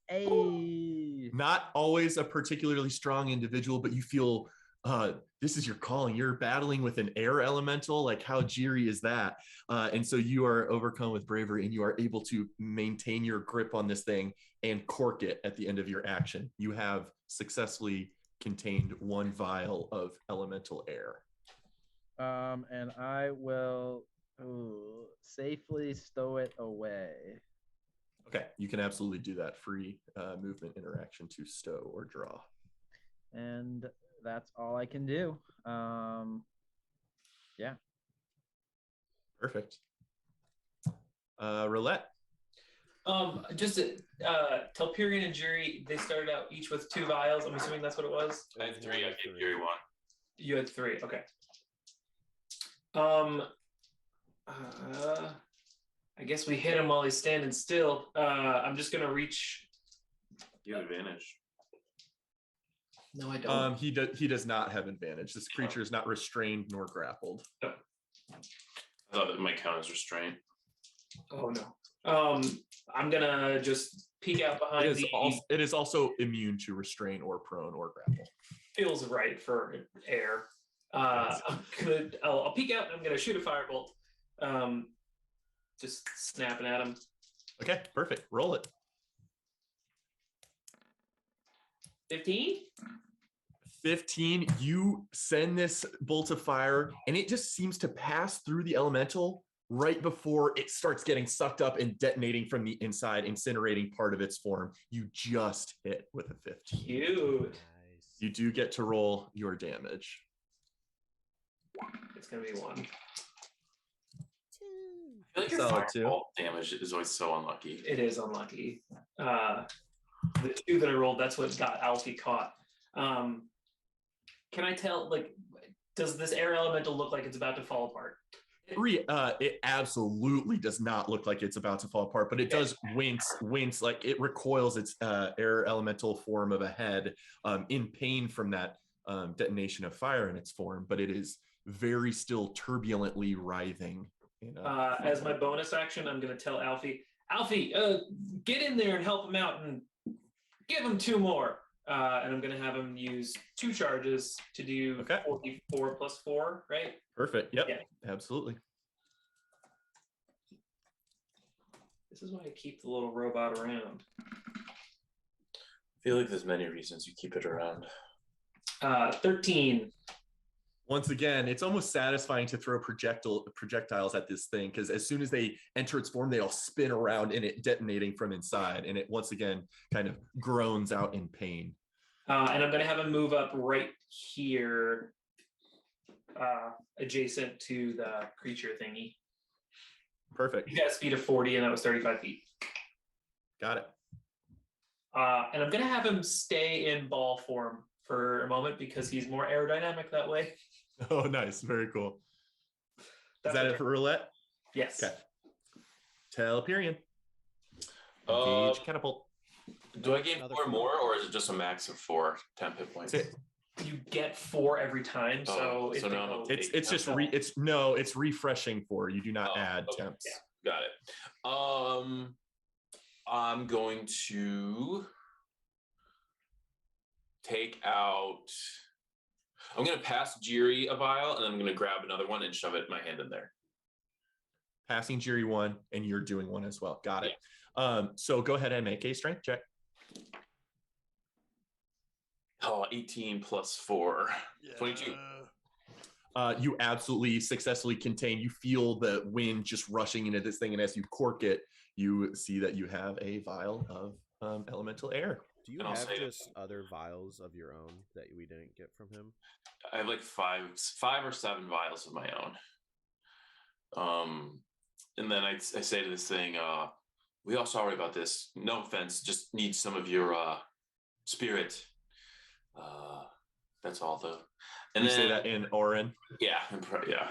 Speaker 4: Hey.
Speaker 1: Not always a particularly strong individual, but you feel this is your calling. You're battling with an air elemental. Like, how Jiri is that? And so you are overcome with bravery and you are able to maintain your grip on this thing and cork it at the end of your action. You have successfully contained one vial of elemental air.
Speaker 4: And I will safely stow it away.
Speaker 1: Okay, you can absolutely do that. Free movement interaction to stow or draw.
Speaker 4: And that's all I can do. Yeah.
Speaker 1: Perfect. Roulette.
Speaker 5: Just Telperion and Jiri, they started out each with 2 vials. I'm assuming that's what it was.
Speaker 2: I had 3. I gave Jerry 1.
Speaker 5: You had 3. Okay. I guess we hit him while he's standing still. I'm just gonna reach.
Speaker 2: You have advantage.
Speaker 5: No, I don't.
Speaker 1: He does not have advantage. This creature is not restrained nor grappled.
Speaker 2: I thought it might count as restraint.
Speaker 5: Oh no. I'm gonna just peek out behind
Speaker 1: It is also immune to restrain or prone or grapple.
Speaker 5: Feels right for air. I'll peek out and I'm gonna shoot a firebolt. Just snapping at him.
Speaker 1: Okay, perfect. Roll it.
Speaker 5: 15?
Speaker 1: 15. You send this bolt of fire, and it just seems to pass through the elemental right before it starts getting sucked up and detonating from the inside, incinerating part of its form. You just hit with a 15.
Speaker 5: Cute.
Speaker 3: Nice.
Speaker 1: You do get to roll your damage.
Speaker 5: It's gonna be 1.
Speaker 2: I feel like your
Speaker 1: Solid
Speaker 2: fireball damage is always so unlucky.
Speaker 5: It is unlucky. The 2 that I rolled, that's what got Alfie caught. Can I tell, like, does this air elemental look like it's about to fall apart?
Speaker 1: It absolutely does not look like it's about to fall apart, but it does wince, like it recoils its air elemental form of a head in pain from that detonation of fire in its form, but it is very still turbulently writhing.
Speaker 5: As my bonus action, I'm going to tell Alfie, get in there and help him out and give him 2 more. And I'm going to have him use 2 charges to do 44 plus 4, right?
Speaker 1: Perfect. Yep.
Speaker 5: Yeah.
Speaker 1: Absolutely.
Speaker 5: This is why I keep the little robot around.
Speaker 2: I feel like there's many reasons you keep it around.
Speaker 5: 13.
Speaker 1: Once again, it's almost satisfying to throw projectiles at this thing, because as soon as they enter its form, they all spin around in it, detonating from inside, and it once again kind of groans out in pain.
Speaker 5: And I'm going to have him move up right here, adjacent to the creature thingy.
Speaker 1: Perfect.
Speaker 5: He got a speed of 40, and that was 35 feet.
Speaker 1: Got it.
Speaker 5: And I'm going to have him stay in ball form for a moment because he's more aerodynamic that way.
Speaker 1: Oh, nice. Very cool. Is that it for roulette?
Speaker 5: Yes.
Speaker 1: Okay. Telperion.
Speaker 2: Uh,
Speaker 1: Engage catapult.
Speaker 2: Do I gain 4 more, or is it just a max of 4 temp hit points?
Speaker 1: That's it.
Speaker 5: You get 4 every time, so if
Speaker 2: so
Speaker 5: they
Speaker 2: now I'm
Speaker 5: go-
Speaker 2: up
Speaker 1: It's just
Speaker 5: no.
Speaker 1: it's refreshing 4. You do not add
Speaker 2: okay.
Speaker 1: temps.
Speaker 5: Yeah.
Speaker 2: Got it. I'm going to take out. I'm going to pass Jiri a vial, and then I'm going to grab another one and shove it in my hand in there.
Speaker 1: Passing Jiri 1, and you're doing 1 as well. Got it. So go ahead and make a strength check.
Speaker 2: 18 plus 4. 22.
Speaker 1: You absolutely successfully contain. You feel the wind just rushing into this thing, and as you cork it, you see that you have a vial of elemental air.
Speaker 3: Do you
Speaker 2: And I'll
Speaker 3: have
Speaker 2: say it.
Speaker 3: just other vials of your own that we didn't get from him?
Speaker 2: I have like 5 or 7 vials of my own. And then I say to this thing, we all sorry about this. No offense, just need some of your spirit. That's all though. And
Speaker 1: You
Speaker 2: then,
Speaker 1: say that in Orin.
Speaker 2: yeah, yeah.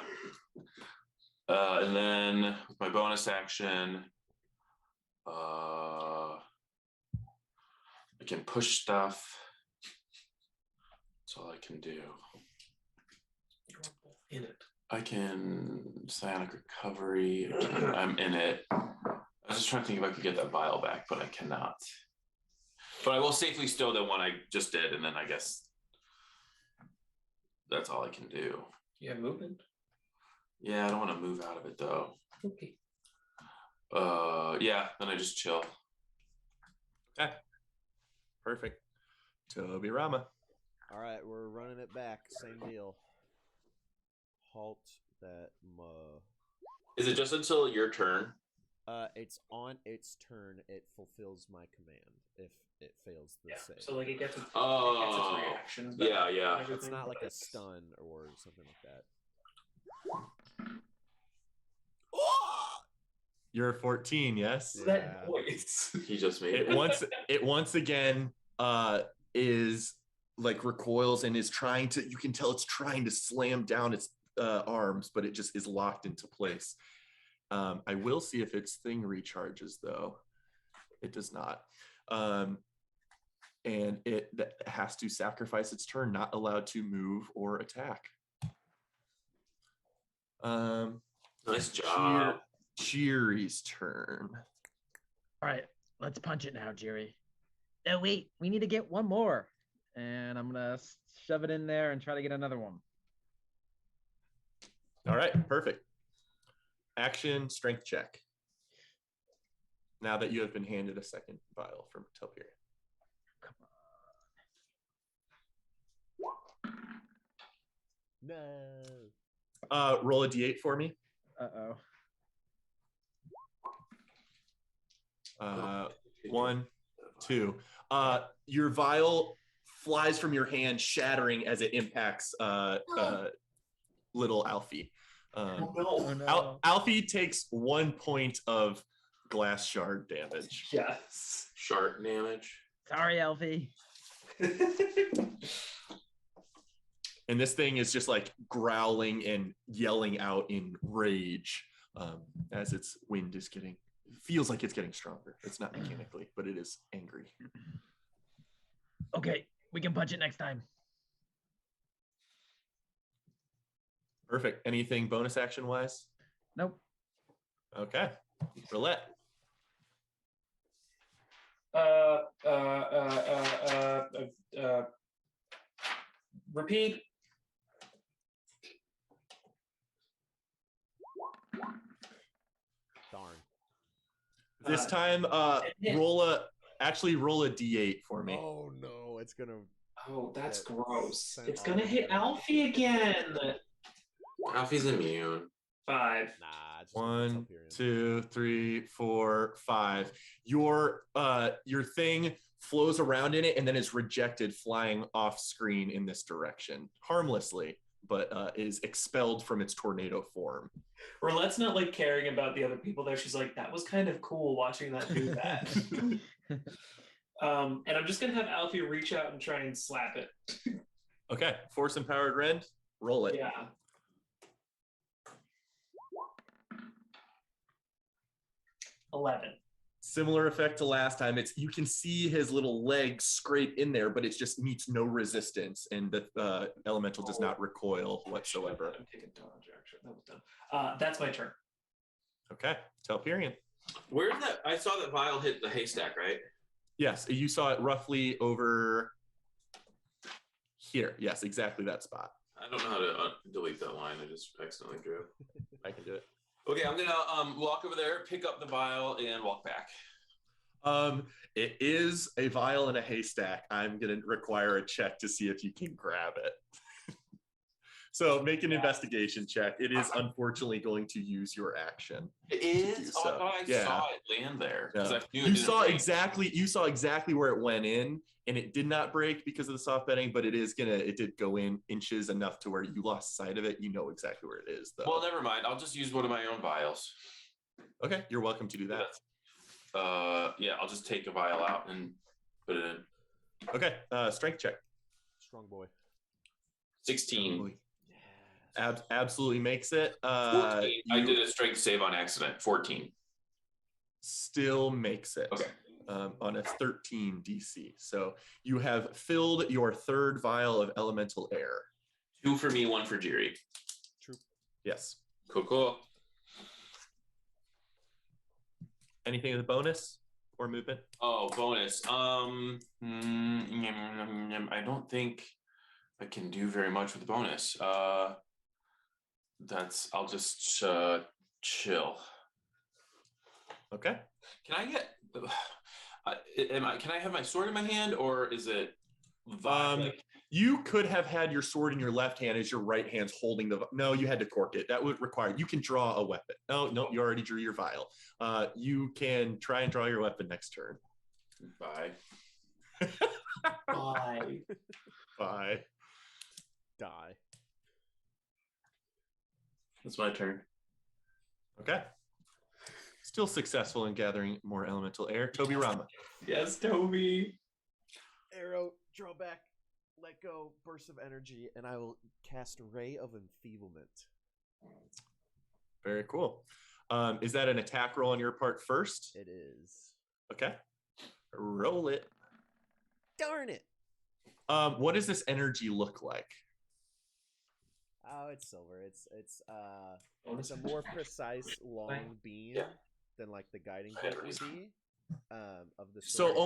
Speaker 2: And then with my bonus action, I can push stuff. That's all I can do.
Speaker 5: You're in it.
Speaker 2: I can psionic recovery. I'm in it. I was just trying to think if I could get that vial back, but I cannot. But I will safely stow the one I just did, and then I guess that's all I can do.
Speaker 5: You have movement.
Speaker 2: Yeah, I don't want to move out of it though.
Speaker 5: Okay.
Speaker 2: Yeah, then I just chill.
Speaker 1: Okay. Perfect. Toby Rama.
Speaker 3: All right, we're running it back. Same deal. Halt that.
Speaker 2: Is it just until your turn?
Speaker 3: It's on its turn. It fulfills my command. If it fails the save,
Speaker 5: So like it gets its
Speaker 2: Oh,
Speaker 5: reactions. back
Speaker 2: yeah,
Speaker 5: and
Speaker 2: yeah.
Speaker 5: everything,
Speaker 3: it's not like
Speaker 5: but
Speaker 3: a stun or something like that.
Speaker 1: You're 14, yes?
Speaker 5: That voice.
Speaker 2: He just made
Speaker 1: It once again is like recoils and is trying to, you can tell it's trying to slam down its arms, but it just is locked into place. I will see if its thing recharges though. It does not. And it has to sacrifice its turn, not allowed to move or attack.
Speaker 2: Nice job.
Speaker 1: Jiri's turn.
Speaker 4: All right, let's punch it now, Jerry. Oh, wait, we need to get one more. And I'm going to shove it in there and try to get another one.
Speaker 1: All right, perfect. Action strength check. Now that you have been handed a second vial from Telperion.
Speaker 3: No.
Speaker 1: Roll a d8 for me.
Speaker 4: Uh-oh.
Speaker 1: 1, 2. Your vial flies from your hand, shattering as it impacts little Alfie.
Speaker 4: Oh, no.
Speaker 1: Alfie takes 1 point of glass shard damage.
Speaker 5: Yes.
Speaker 2: Shark damage.
Speaker 4: Sorry, Alfie.
Speaker 1: And this thing is just like growling and yelling out in rage as its wind is feels like it's getting stronger. It's not mechanically, but it is angry.
Speaker 4: Okay, we can punch it next time.
Speaker 1: Perfect. Anything bonus action wise?
Speaker 4: Nope.
Speaker 1: Okay. Roulette.
Speaker 5: Repeat.
Speaker 3: Darn.
Speaker 1: This time, roll a d8 for me.
Speaker 3: Oh no, it's gonna.
Speaker 5: Oh, that's
Speaker 3: That
Speaker 5: gross.
Speaker 3: sent
Speaker 5: It's
Speaker 3: all
Speaker 5: gonna
Speaker 3: the
Speaker 5: hit
Speaker 3: damage.
Speaker 5: Alfie again.
Speaker 2: Alfie's immune.
Speaker 5: 5.
Speaker 3: Nah. It's just
Speaker 1: 1,
Speaker 3: Telperion.
Speaker 1: 2, 3, 4, 5. Your thing flows around in it and then is rejected, flying off screen in this direction, harmlessly, but is expelled from its tornado form.
Speaker 5: Roulette's not like caring about the other people there. She's like, that was kind of cool watching that do that. And I'm just gonna have Alfie reach out and try and slap it.
Speaker 1: Okay, force empowered rend. Roll it.
Speaker 5: Yeah. 11.
Speaker 1: Similar effect to last time. You can see his little legs scrape in there, but it just meets no resistance, and the elemental does not recoil whatsoever.
Speaker 5: I'm taking dodge action. That was done. That's my turn.
Speaker 1: Okay, Telperion.
Speaker 2: Where's that? I saw that vial hit the haystack, right?
Speaker 1: Yes, you saw it roughly over here. Yes, exactly that spot.
Speaker 2: I don't know how to delete that line. I just accidentally drew.
Speaker 1: I can do it.
Speaker 2: Okay, I'm gonna walk over there, pick up the vial, and walk back.
Speaker 1: It is a vial in a haystack. I'm gonna require a check to see if you can grab it. So make an investigation check. It is unfortunately going to use your action.
Speaker 2: It is. Oh, I thought I saw it land there.
Speaker 1: Yeah.
Speaker 2: I knew
Speaker 1: You saw exactly where it went in, and it did not break because of the soft bedding, but it did go in inches enough to where you lost sight of it. You know exactly where it is, though.
Speaker 2: Well, never mind. I'll just use one of my own vials.
Speaker 1: Okay, you're welcome to do that.
Speaker 2: Yeah, I'll just take a vial out and put it in.
Speaker 1: Okay, strength check.
Speaker 3: Strong boy.
Speaker 2: 16.
Speaker 1: Absolutely makes it.
Speaker 2: 14. I did a strength save on accident. 14.
Speaker 1: Still makes it.
Speaker 2: Okay.
Speaker 1: On a 13 DC. So you have filled your third vial of elemental air.
Speaker 2: 2 for me, 1 for Jiri.
Speaker 3: True.
Speaker 1: Yes.
Speaker 2: Cool.
Speaker 1: Anything of the bonus or movement?
Speaker 2: Oh, bonus. I don't think I can do very much with the bonus. I'll just chill.
Speaker 1: Okay.
Speaker 2: Can I get? Can I have my sword in my hand, or is it?
Speaker 1: You could have had your sword in your left hand as your right hand's holding the. No, you had to cork it. That would require. You can draw a weapon. No, you already drew your vial. You can try and draw your weapon next turn.
Speaker 2: Bye.
Speaker 5: Bye.
Speaker 1: Bye.
Speaker 3: Die.
Speaker 2: That's my turn.
Speaker 1: Okay. Still successful in gathering more elemental air. Toby Rama.
Speaker 5: Yes, Toby.
Speaker 3: Arrow, draw back, let go, burst of energy, and I will cast Ray of Enfeeblement.
Speaker 1: Very cool. Is that an attack roll on your part first?
Speaker 3: It is.
Speaker 1: Okay. Roll it.
Speaker 3: Darn it!
Speaker 1: What does this energy look like?
Speaker 3: Oh, it's silver. It's a more precise long beam than like the guiding bolt would be. Of the
Speaker 1: So
Speaker 3: sword.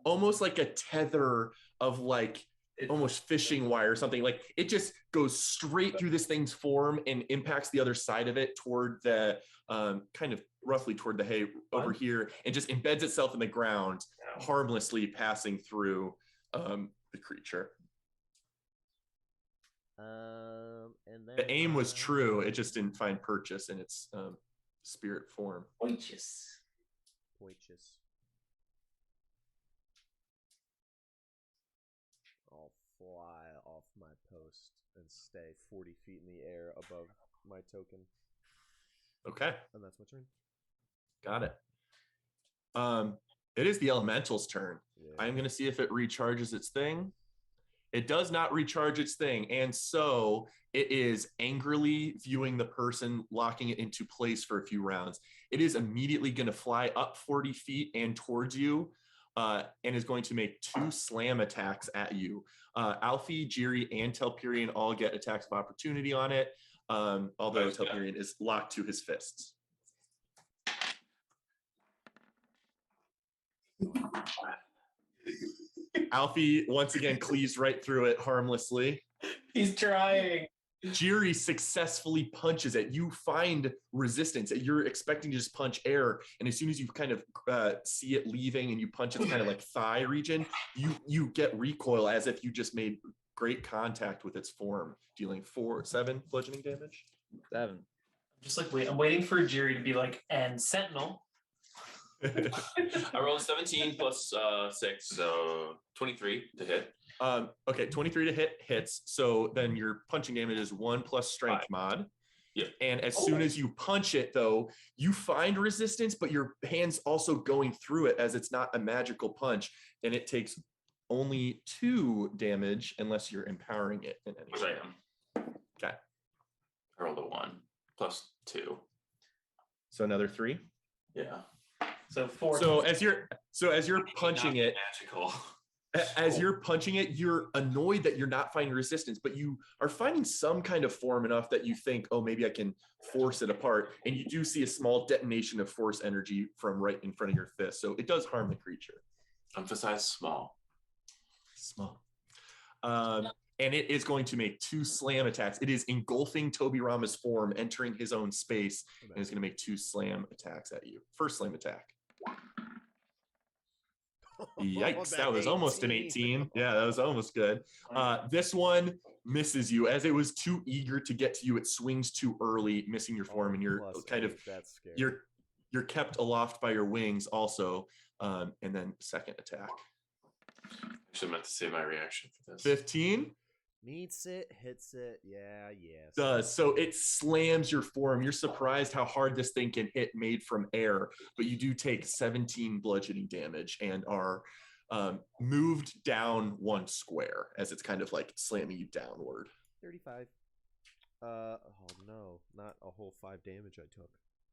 Speaker 1: almost like a tether of like almost fishing wire or something. Like it just goes straight through this thing's form and impacts the other side of it toward the kind of roughly toward the hay over here, and just embeds itself in the ground, harmlessly passing through the creature.
Speaker 3: And then
Speaker 1: The aim was true. It just didn't find purchase in its spirit form.
Speaker 5: Poinches.
Speaker 3: I'll fly off my post and stay 40 feet in the air above my token.
Speaker 1: Okay.
Speaker 3: And that's my turn.
Speaker 1: Got it. It is the elemental's turn.
Speaker 3: Yeah.
Speaker 1: I'm going to see if it recharges its thing. It does not recharge its thing, and so it is angrily viewing the person, locking it into place for a few rounds. It is immediately going to fly up 40 feet and towards you, and is going to make 2 slam attacks at you. Alfie, Jiri, and Telperion all get attacks of opportunity on it, although Telperion is locked to his fists. Alfie once again cleaves right through it harmlessly.
Speaker 5: He's trying.
Speaker 1: Jiri successfully punches it. You find resistance. You're expecting to just punch air, and as soon as you kind of see it leaving and you punch its kind of like thigh region, you get recoil as if you just made great contact with its form, dealing 7 bludgeoning damage.
Speaker 4: 7.
Speaker 5: Just like I'm waiting for Jiri to be like, and Sentinel.
Speaker 2: I rolled 17 plus 6, so 23 to hit.
Speaker 1: Okay, 23 to hit hits. So then your punching damage is 1 plus strength mod.
Speaker 2: Yep.
Speaker 1: And as soon as you punch it, though, you find resistance, but your hand's also going through it as it's not a magical punch, and it takes only 2 damage unless you're empowering it in any
Speaker 2: Which
Speaker 1: way.
Speaker 2: I am.
Speaker 1: Okay.
Speaker 2: I rolled a 1 plus 2.
Speaker 1: So another 3.
Speaker 2: Yeah.
Speaker 5: So 4.
Speaker 1: So as you're punching it,
Speaker 2: magical.
Speaker 1: as you're punching it, you're annoyed that you're not finding resistance, but you are finding some kind of form enough that you think, oh, maybe I can force it apart. And you do see a small detonation of force energy from right in front of your fist. So it does harm the creature.
Speaker 2: Emphasize small.
Speaker 1: Small. And it is going to make 2 slam attacks. It is engulfing Tobirama's form, entering his own space, and is going to make 2 slam attacks at you. First slam attack. Yikes, that was almost an 18. Yeah, that was almost good. This one misses you. As it was too eager to get to you, it swings too early, missing your form, and you're kind of,
Speaker 3: that's scary.
Speaker 1: you're kept aloft by your wings also. And then second attack.
Speaker 2: Actually, I meant to save my reaction for this.
Speaker 1: 15.
Speaker 3: Meets it, hits it. Yeah, yes.
Speaker 1: Does. So it slams your form. You're surprised how hard this thing can hit made from air, but you do take 17 bludgeoning damage and are moved down 1 square as it's kind of like slamming you downward.
Speaker 3: 35. Oh no, not a whole 5 damage I took.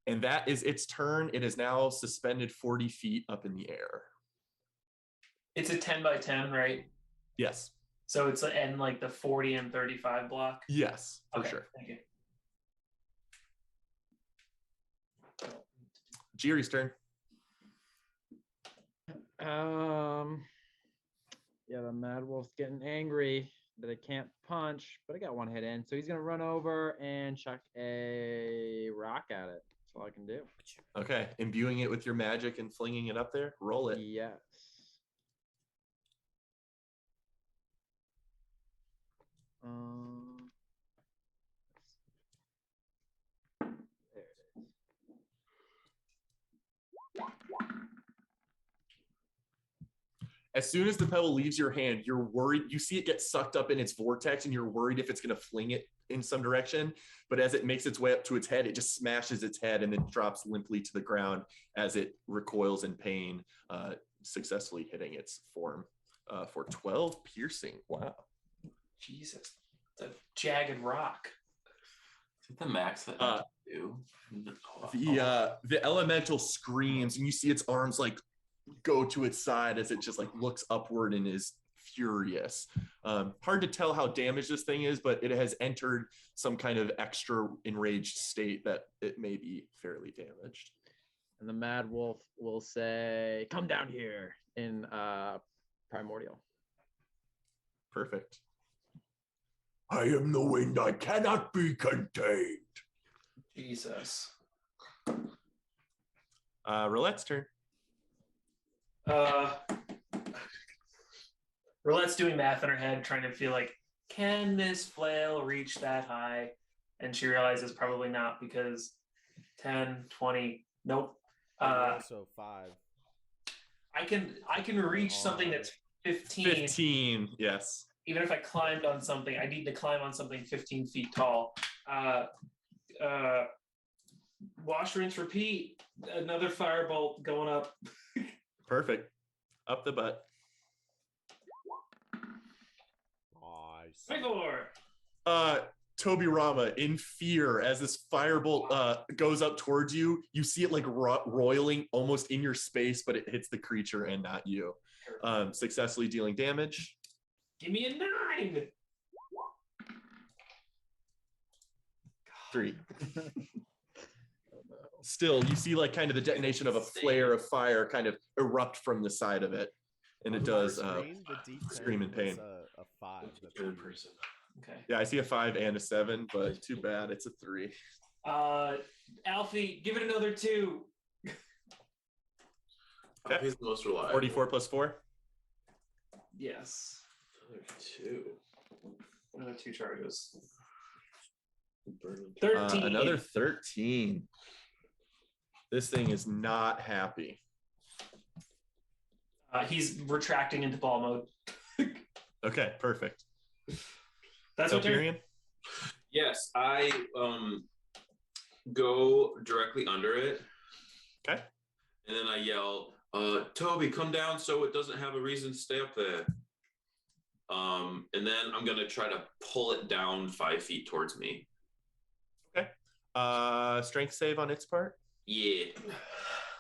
Speaker 1: And that is its turn. It is now suspended 40 feet up in the air.
Speaker 5: It's a 10 by 10, right?
Speaker 1: Yes.
Speaker 5: So it's in like the 40 and 35 block?
Speaker 1: Yes, for
Speaker 5: Okay,
Speaker 1: sure.
Speaker 5: Thank you.
Speaker 1: Jiri's turn.
Speaker 4: Yeah, the Mad Wolf's getting angry that I can't punch, but I got 1 hit in. So he's going to run over and chuck a rock at it. That's all I can do.
Speaker 1: Okay, imbuing it with your magic and flinging it up there. Roll it.
Speaker 4: Yes. There it is.
Speaker 1: As soon as the pebble leaves your hand, you're worried. You see it get sucked up in its vortex, and you're worried if it's going to fling it in some direction. But as it makes its way up to its head, it just smashes its head and then drops limply to the ground as it recoils in pain, successfully hitting its form for 12 piercing. Wow.
Speaker 5: Jesus. It's a jagged rock.
Speaker 2: Is it the max that I do?
Speaker 1: The elemental screams, and you see its arms like go to its side as it just like looks upward and is furious. Hard to tell how damaged this thing is, but it has entered some kind of extra enraged state that it may be fairly damaged.
Speaker 4: And the Mad Wolf will say, "Come down here," in Primordial.
Speaker 1: Perfect. I am the wind, I cannot be contained.
Speaker 5: Jesus.
Speaker 1: Roulette's turn.
Speaker 5: Roulette's doing math in her head, trying to feel like, can this flail reach that high? And she realizes probably not, because 10, 20, nope.
Speaker 3: Also 5.
Speaker 5: I can reach something that's 15.
Speaker 1: 15, yes.
Speaker 5: Even if I climbed on something, I need to climb on something 15 feet tall. Wash, rinse, repeat. Another firebolt going up.
Speaker 1: Perfect. Up the butt.
Speaker 3: Nice.
Speaker 5: 24.
Speaker 1: Tobirama, in fear, as this firebolt goes up towards you, you see it like roiling almost in your space, but it hits the creature and not you. Successfully dealing damage.
Speaker 5: Give me a 9.
Speaker 1: 3. Still, you see like kind of the detonation of a flare of fire kind of erupt from the side of it. And it does scream in pain.
Speaker 3: A 5.
Speaker 2: Good person.
Speaker 5: Okay.
Speaker 1: Yeah, I see a 5 and a 7, but too bad. It's a 3.
Speaker 5: Alfie, give it another 2.
Speaker 1: Okay.
Speaker 2: He's the most reliable.
Speaker 1: 44 plus 4.
Speaker 5: Yes.
Speaker 2: Another 2.
Speaker 5: Another 2 charges.
Speaker 2: 13.
Speaker 5: 13.
Speaker 1: Another 13. This thing is not happy.
Speaker 5: He's retracting into ball mode.
Speaker 1: Okay, perfect.
Speaker 5: That's what
Speaker 1: Telperion?
Speaker 2: Yes, I go directly under it.
Speaker 1: Okay.
Speaker 2: And then I yell, Toby, come down so it doesn't have a reason to stay up there. And then I'm going to try to pull it down 5 feet towards me.
Speaker 1: Okay. Strength save on its part?
Speaker 2: Yeah.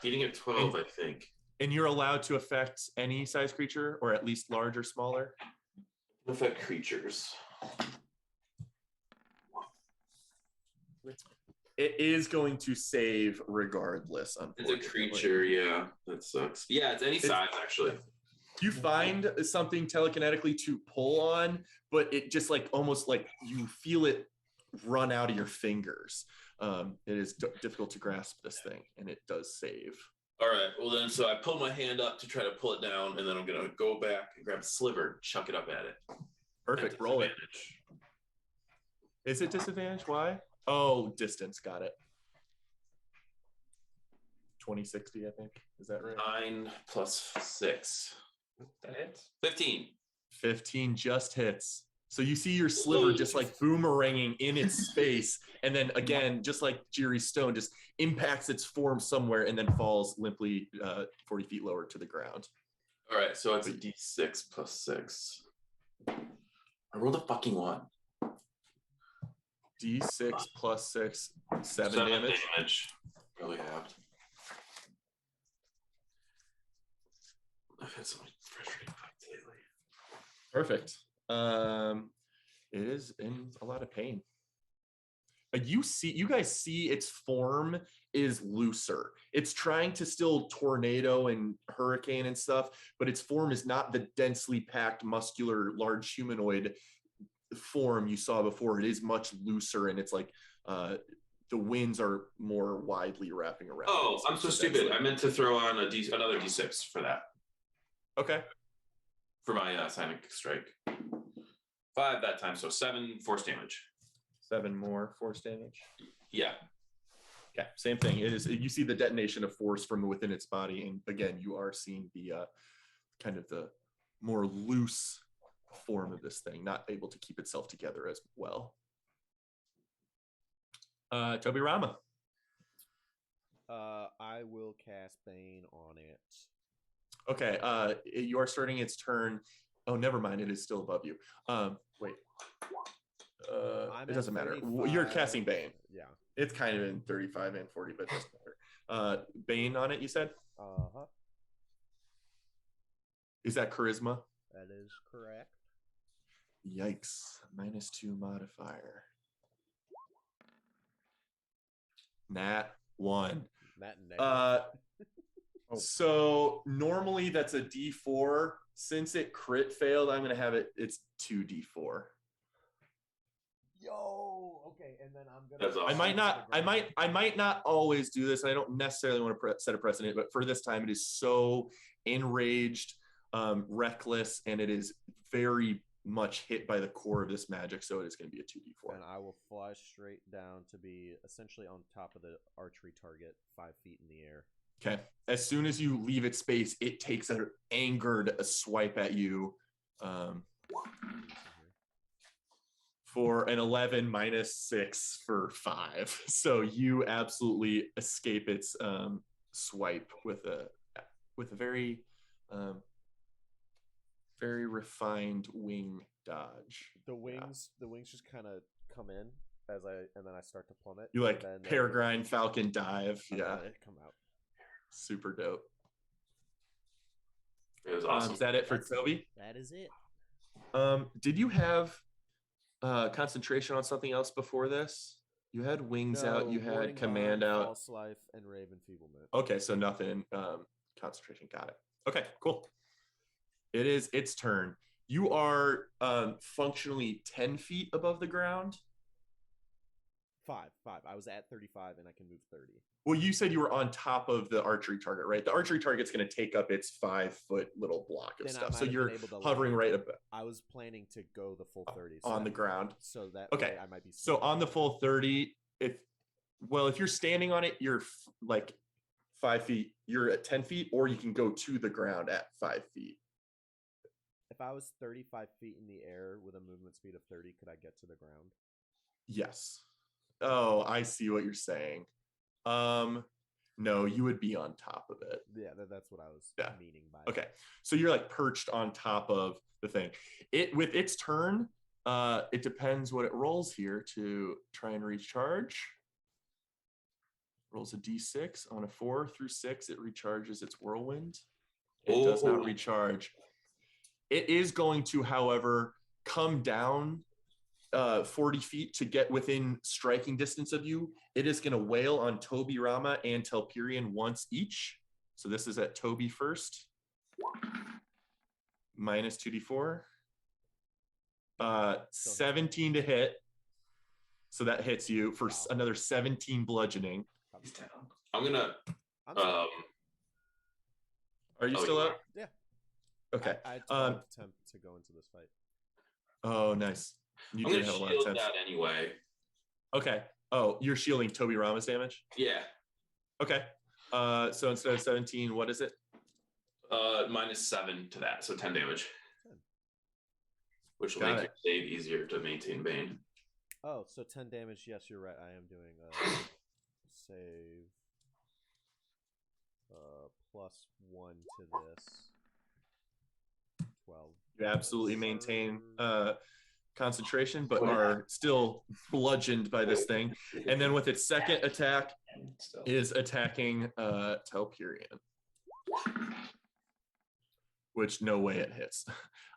Speaker 2: Beating at 12, I think.
Speaker 1: And you're allowed to affect any size creature, or at least large or smaller?
Speaker 2: Affect creatures.
Speaker 1: It is going to save regardless,
Speaker 2: It's
Speaker 1: unfortunately.
Speaker 2: a creature, yeah. That sucks. Yeah, it's any size, actually.
Speaker 1: You find something telekinetically to pull on, but it just like almost like you feel it run out of your fingers. It is difficult to grasp this thing, and it does save.
Speaker 2: All right, well then, so I pull my hand up to try to pull it down, and then I'm going to go back and grab a sliver, chuck it up at it.
Speaker 1: Perfect, roll it. Is it disadvantage? Why? Oh, distance, got it. 2060, I think. Is that right?
Speaker 2: 9 plus 6.
Speaker 5: That hits.
Speaker 2: 15.
Speaker 1: 15 just hits. So you see your sliver just like boomeranging in its space, and then again, just like Jiri's stone, just impacts its form somewhere and then falls limply 40 feet lower to the ground.
Speaker 2: All right, so it's a d6 plus 6. I rolled a fucking 1.
Speaker 1: D6 plus 6, 7 damage.
Speaker 2: Really halved. I've had so many frustrating fights lately.
Speaker 1: Perfect. It is in a lot of pain. You guys see its form is looser. It's trying to still tornado and hurricane and stuff, but its form is not the densely packed, muscular, large humanoid form you saw before. It is much looser, and it's like the winds are more widely wrapping around.
Speaker 2: Oh, I'm so stupid. I meant to throw on another d6 for that.
Speaker 1: Okay.
Speaker 2: For my Sonic Strike. 5 that time, so 7 force damage.
Speaker 1: 7 more force damage?
Speaker 2: Yeah.
Speaker 1: Okay, same thing. It is. You see the detonation of force from within its body, and again, you are seeing the kind of the more loose form of this thing, not able to keep itself together as well. Toby Rama.
Speaker 3: I will cast Bane on it.
Speaker 1: Okay, you are starting its turn. Oh, never mind. It is still above you. Wait. It doesn't matter.
Speaker 3: 35.
Speaker 1: You're casting Bane.
Speaker 3: Yeah.
Speaker 1: It's kind of in 35 and 40, but it doesn't matter. Bane on it, you said?
Speaker 3: Uh-huh.
Speaker 1: Is that charisma?
Speaker 3: That is correct.
Speaker 1: Yikes. -2 modifier. Nat 1.
Speaker 3: Nat negative.
Speaker 1: So normally that's a D4. Since it crit failed, I'm gonna have it's 2D4.
Speaker 3: Yo, okay, and then I'm gonna.
Speaker 2: That's awesome.
Speaker 1: I might not always do this. I don't necessarily want to set a precedent, but for this time, it is so enraged, reckless, and it is very much hit by the core of this magic. So it is going to be a 2D4.
Speaker 3: And I will fly straight down to be essentially on top of the archery target, 5 feet in the air.
Speaker 1: Okay. As soon as you leave its space, it takes an angered swipe at you. For an 11 -6 for 5. So you absolutely escape its swipe with a very very refined wing dodge.
Speaker 3: The wings just kind of come in and then I start to plummet.
Speaker 1: You like peregrine falcon dive. Yeah.
Speaker 3: Come out.
Speaker 1: Super dope.
Speaker 2: It was awesome.
Speaker 1: Is that it for Toby?
Speaker 3: That is it.
Speaker 1: Did you have concentration on something else before this? You had wings out, you had command out,
Speaker 3: false life, and rave enfeeblement.
Speaker 1: Okay, so nothing concentration. Got it. Okay, cool. It is its turn. You are functionally 10 feet above the ground.
Speaker 3: 5. I was at 35 and I can move 30.
Speaker 1: Well, you said you were on top of the archery target, right? The archery target's going to take up its 5-foot little block of stuff. So you're hovering right above.
Speaker 3: I was planning to go the full 30
Speaker 1: on the ground.
Speaker 3: So that
Speaker 1: okay.
Speaker 3: way I might be.
Speaker 1: So on the full 30, if you're standing on it, you're like 5 feet. You're at 10 feet, or you can go to the ground at 5 feet.
Speaker 3: If I was 35 feet in the air with a movement speed of 30, could I get to the ground?
Speaker 1: Yes. Oh, I see what you're saying. No, you would be on top of it.
Speaker 3: Yeah, that's what I was meaning by
Speaker 1: okay. So you're like perched on top of the thing. With its turn, it depends what it rolls here to try and recharge. rolls a d6. On a 4 through 6, it recharges its whirlwind. It does not recharge. It is going to, however, come down 40 feet to get within striking distance of you. It is going to wail on Toby Rama and Telperion once each. So this is at Toby first. Minus 2d4. 17 to hit. So that hits you for another 17 bludgeoning.
Speaker 5: He's down.
Speaker 2: I'm gonna.
Speaker 1: Are you still up?
Speaker 3: Yeah.
Speaker 1: Okay.
Speaker 3: I had 12 attempt to go into this fight.
Speaker 1: Oh, nice. You
Speaker 2: I'm
Speaker 1: did
Speaker 2: gonna
Speaker 1: have a lot of
Speaker 2: shield
Speaker 1: attempts.
Speaker 2: that anyway.
Speaker 1: Okay. Oh, you're shielding Toby Rama's damage?
Speaker 2: Yeah.
Speaker 1: Okay. So instead of 17, what is it?
Speaker 2: -7 to that, so 10 damage.
Speaker 3: 10.
Speaker 2: Which will
Speaker 1: Got
Speaker 2: make
Speaker 1: it.
Speaker 2: your save easier to maintain Bane.
Speaker 3: Oh, so 10 damage. Yes, you're right. I am doing save +1 to this. 12.
Speaker 1: You absolutely maintain concentration, but are still bludgeoned by this thing. And then with its second attack is attacking Telperion, which no way it hits.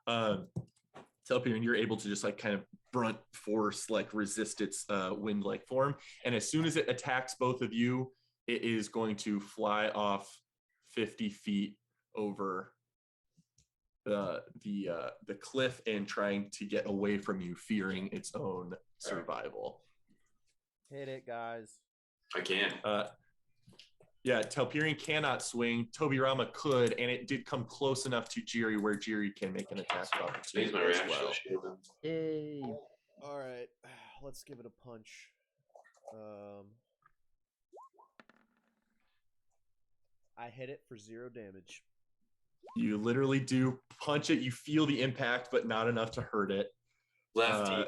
Speaker 1: Telperion, you're able to just like kind of brunt force, like resist its wind-like form. And as soon as it attacks both of you, it is going to fly off 50 feet over the cliff and trying to get away from you, fearing its own survival.
Speaker 3: Hit it, guys.
Speaker 2: I can.
Speaker 1: Yeah, Telperion cannot swing. Toby Rama could, and it did come close enough to Jiri where Jiri can make an attack of
Speaker 2: Use
Speaker 1: opportunity
Speaker 2: my
Speaker 1: as
Speaker 2: reaction
Speaker 1: well.
Speaker 2: to shield him.
Speaker 4: Yay.
Speaker 3: All right, let's give it a punch. I hit it for 0 damage.
Speaker 1: You literally do punch it. You feel the impact, but not enough to hurt it.
Speaker 2: Lefty.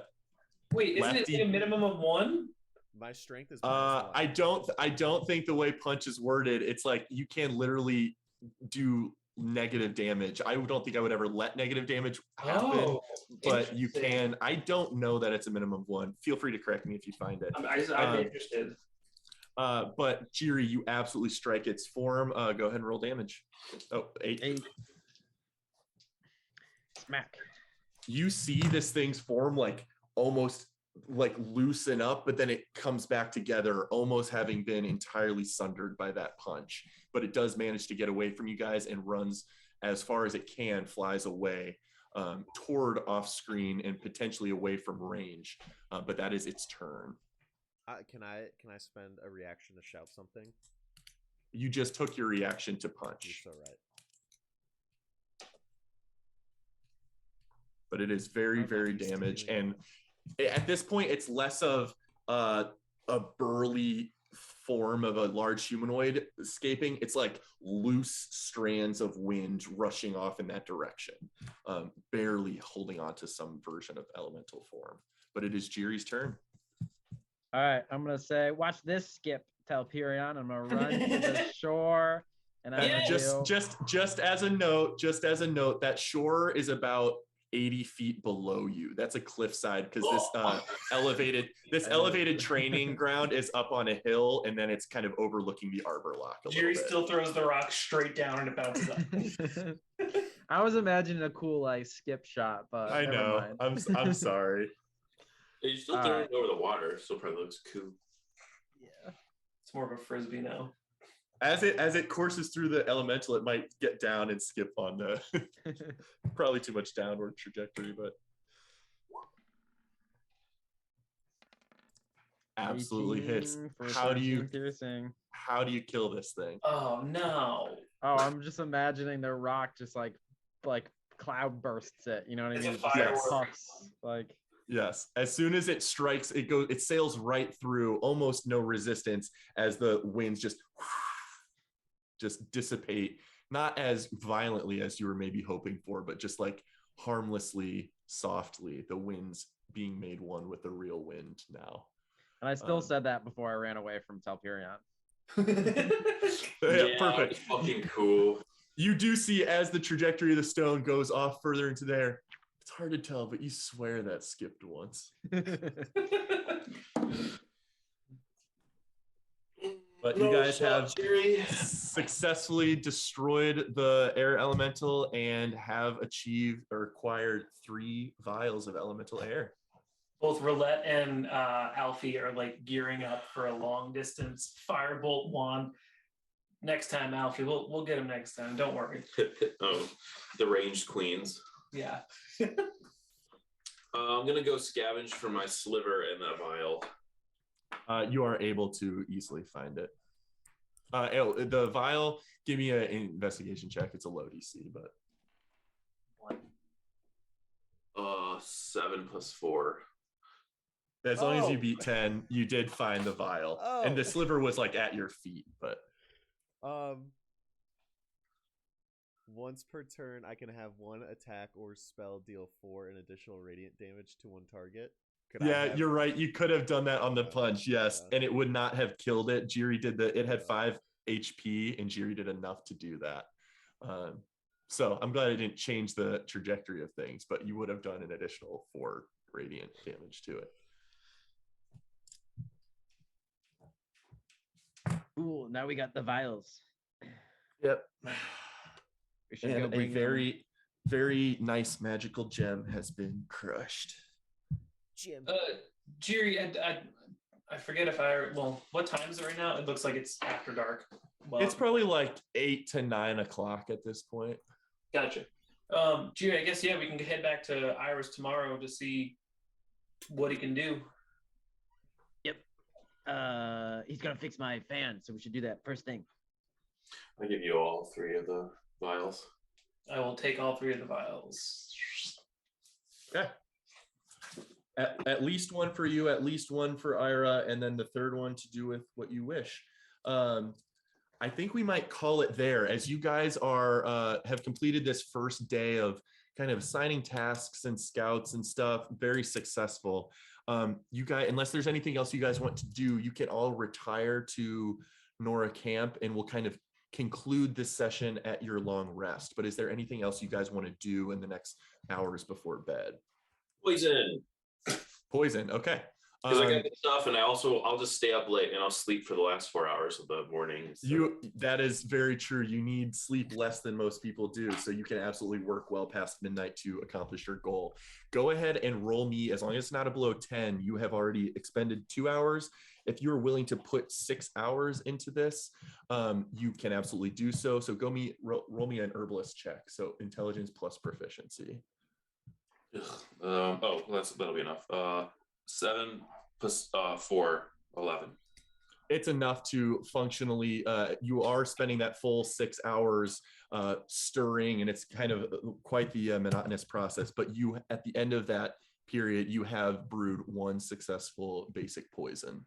Speaker 5: Wait, isn't
Speaker 1: Lefty.
Speaker 5: it a minimum of 1?
Speaker 3: My strength is -1.
Speaker 1: I don't think the way punch is worded, it's like you can literally do negative damage. I don't think I would ever let negative damage happen,
Speaker 5: Oh,
Speaker 1: but you
Speaker 5: interesting.
Speaker 1: can. I don't know that it's a minimum of 1. Feel free to correct me if you find it.
Speaker 5: I'd be interested.
Speaker 1: But Jiri, you absolutely strike its form. Go ahead and roll damage. Oh, 8.
Speaker 4: 8. Smack.
Speaker 1: You see this thing's form like almost like loosen up, but then it comes back together, almost having been entirely sundered by that punch. But it does manage to get away from you guys and runs as far as it can, flies away toward off screen and potentially away from range. But that is its turn.
Speaker 3: Can I spend a reaction to shout something?
Speaker 1: You just took your reaction to
Speaker 3: You're
Speaker 1: punch,
Speaker 3: so right.
Speaker 1: but it is very, very damaged. And at this point, it's less of a burly form of a large humanoid escaping. It's like loose strands of wind rushing off in that direction, barely holding on to some version of elemental form. But it is Jiri's turn.
Speaker 4: All right, I'm gonna say, watch this, Skip Telperion. I'm gonna run to the shore, and I'm gonna
Speaker 1: Just as a note, that shore is about 80 feet below you. That's a cliffside because this elevated training ground is up on a hill, and then it's kind of overlooking the arbor lock a little
Speaker 5: Jerry
Speaker 1: bit.
Speaker 5: still throws the rock straight down and it bounces up.
Speaker 4: I was imagining a cool like skip shot, but
Speaker 1: I
Speaker 4: never
Speaker 1: know.
Speaker 4: mind.
Speaker 1: I'm sorry.
Speaker 2: You still throw it over the water, still probably looks cool.
Speaker 4: Yeah.
Speaker 5: It's more of a frisbee now.
Speaker 1: As it courses through the elemental, it might get down and skip on the probably too much downward trajectory, but absolutely hits.
Speaker 4: 18 for
Speaker 1: How do you
Speaker 4: 13 piercing?
Speaker 1: how do you kill this thing?
Speaker 5: Oh no.
Speaker 4: Oh, I'm just imagining the rock just like cloud bursts it. You know what I
Speaker 5: It's a
Speaker 4: mean? Just
Speaker 5: firework.
Speaker 4: puffs, like.
Speaker 1: Yes. As soon as it strikes, it sails right through, almost no resistance as the winds just dissipate, not as violently as you were maybe hoping for, but just like harmlessly, softly, the winds being made one with the real wind now.
Speaker 4: And I still said that before I ran away from Telperion.
Speaker 1: Yeah, perfect.
Speaker 2: It's fucking cool.
Speaker 1: You do see as the trajectory of the stone goes off further into there. It's hard to tell, but you swear that skipped once. But you guys have
Speaker 2: Jerry.
Speaker 1: successfully destroyed the air elemental and have achieved or acquired 3 vials of elemental air.
Speaker 5: Both Roulette and Alfie are like gearing up for a long distance firebolt wand. Next time, Alfie, we'll get him next time. Don't worry.
Speaker 2: Oh, the ranged queens.
Speaker 5: Yeah.
Speaker 2: I'm gonna go scavenge for my sliver in that vial.
Speaker 1: You are able to easily find it. The vial, give me an investigation check. It's a low DC, but
Speaker 2: 7 + 4.
Speaker 1: as long as you beat 10, you did find the vial.
Speaker 3: Oh.
Speaker 1: And the sliver was like at your feet, but
Speaker 3: once per turn, I can have 1 attack or spell deal 4 in additional radiant damage to 1 target.
Speaker 1: You're right. You could have done that on the punch, yes, and it would not have killed it. Jiri did it had 5 HP, and Jiri did enough to do that. So I'm glad it didn't change the trajectory of things, but you would have done an additional 4 radiant damage to it.
Speaker 4: Cool. Now we got the vials.
Speaker 1: Yep.
Speaker 4: We should
Speaker 1: And
Speaker 4: go
Speaker 1: a
Speaker 4: bring
Speaker 1: very, very nice magical gem has been crushed.
Speaker 3: Jim.
Speaker 5: Jiri, I forget if what time is it right now? It looks like it's after dark. Well,
Speaker 1: It's probably like 8 to 9 o'clock at this point.
Speaker 5: Gotcha. Jiri, I guess, yeah, we can head back to Iris tomorrow to see what he can do.
Speaker 4: Yep. He's gonna fix my fan, so we should do that first thing.
Speaker 2: I give you all 3 of the vials.
Speaker 5: I will take all 3 of the vials.
Speaker 1: Okay. At least 1 for you, at least 1 for Ira, and then the third one to do with what you wish. I think we might call it there, as you guys are have completed this first day of kind of assigning tasks and scouts and stuff. Very successful. You guys, unless there's anything else you guys want to do, you can all retire to Nora Camp, and we'll kind of conclude this session at your long rest. But is there anything else you guys want to do in the next hours before bed? Poison. Okay.
Speaker 2: Because I got good stuff, and I'll just stay up late and I'll sleep for the last 4 hours of the morning. So.
Speaker 1: That is very true. You need sleep less than most people do, so you can absolutely work well past midnight to accomplish your goal. Go ahead and roll me, as long as it's not a below 10. You have already expended 2 hours. If you're willing to put 6 hours into this, you can absolutely do so. So roll me an herbalist check. So intelligence plus proficiency.
Speaker 2: That'll be enough. 7 plus 4, 11.
Speaker 1: It's enough to functionally, you are spending that full 6 hours stirring, and it's kind of quite the monotonous process, but you, at the end of that period, you have brewed 1 successful basic poison.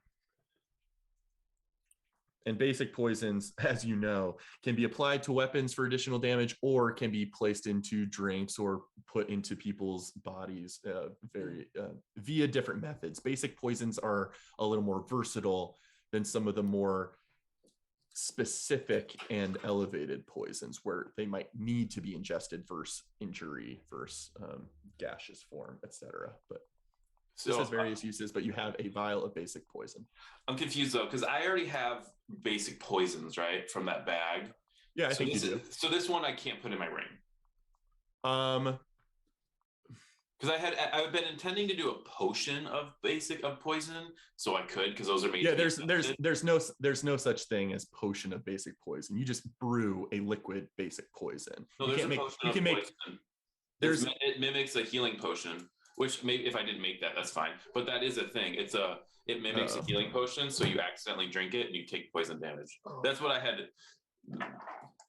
Speaker 1: And basic poisons, as you know, can be applied to weapons for additional damage, or can be placed into drinks or put into people's bodies via different methods. Basic poisons are a little more versatile than some of the more specific and elevated poisons, where they might need to be ingested versus injury versus gaseous form, etc. But this has various uses, but you have a vial of basic poison.
Speaker 2: I'm confused though, because I already have basic poisons, right, from that bag.
Speaker 1: Yeah, I think you do.
Speaker 2: So this one I can't put in my ring. Because I've been intending to do a potion of poison, so I could, because those are made.
Speaker 1: Yeah, there's no such thing as potion of basic poison. You just brew a liquid basic poison.
Speaker 2: No,
Speaker 1: you
Speaker 2: there's
Speaker 1: can't
Speaker 2: a
Speaker 1: make.
Speaker 2: potion
Speaker 1: You
Speaker 2: of
Speaker 1: can make.
Speaker 2: poison. It mimics a healing potion. Which maybe if I didn't make that, that's fine. But that is a thing. It mimics a healing potion, so you accidentally drink it and you take poison damage. That's what I had to.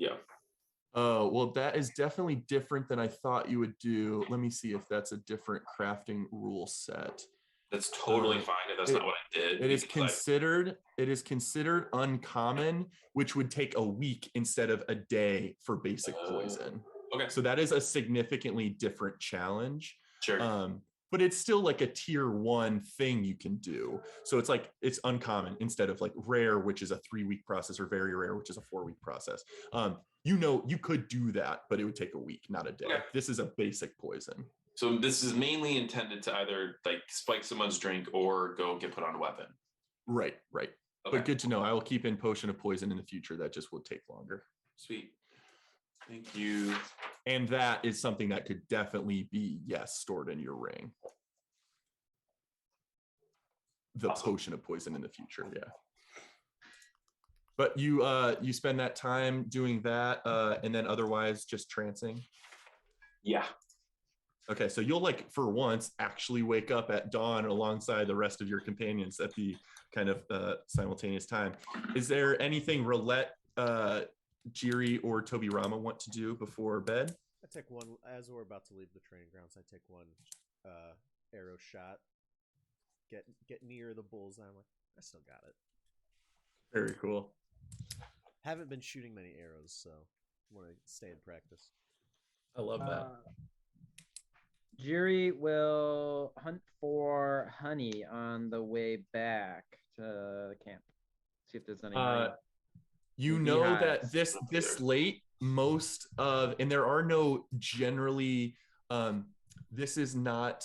Speaker 2: Yeah.
Speaker 1: Oh, well, that is definitely different than I thought you would do. Let me see if that's a different crafting rule set.
Speaker 2: That's totally fine if that's not what I did.
Speaker 1: It is considered uncommon, which would take a week instead of a day for basic poison.
Speaker 2: Okay.
Speaker 1: So that is a significantly different challenge.
Speaker 2: Sure.
Speaker 1: But it's still like a tier 1 thing you can do. So it's uncommon instead of like rare, which is a 3-week process, or very rare, which is a 4-week process. You could do that, but it would take a week, not a day.
Speaker 2: Okay.
Speaker 1: This is a basic poison.
Speaker 2: So this is mainly intended to either like spike someone's drink or go get put on a weapon.
Speaker 1: Right.
Speaker 2: Okay.
Speaker 1: But good to know. I will keep in potion of poison in the future. That just will take longer.
Speaker 2: Sweet. Thank you.
Speaker 1: And that is something that could definitely be, yes, stored in your ring. The
Speaker 2: Awesome.
Speaker 1: potion of poison in the future, yeah. But you spend that time doing that, and then otherwise just trancing.
Speaker 2: Yeah.
Speaker 1: Okay, so you'll like for once actually wake up at dawn alongside the rest of your companions at the kind of simultaneous time. Is there anything Roulette, Jiri, or Toby Rama want to do before bed?
Speaker 3: I take one as we're about to leave the training grounds. I take one arrow shot. Get near the bullseye. I'm like, I still got it.
Speaker 1: Very cool.
Speaker 3: Haven't been shooting many arrows, so want to stay in practice.
Speaker 1: I love that.
Speaker 4: Jiri will hunt for honey on the way back to the camp. See if there's any.
Speaker 1: You
Speaker 4: Maybe
Speaker 1: know
Speaker 4: hives.
Speaker 1: that this late, most of, and there are no generally, this is not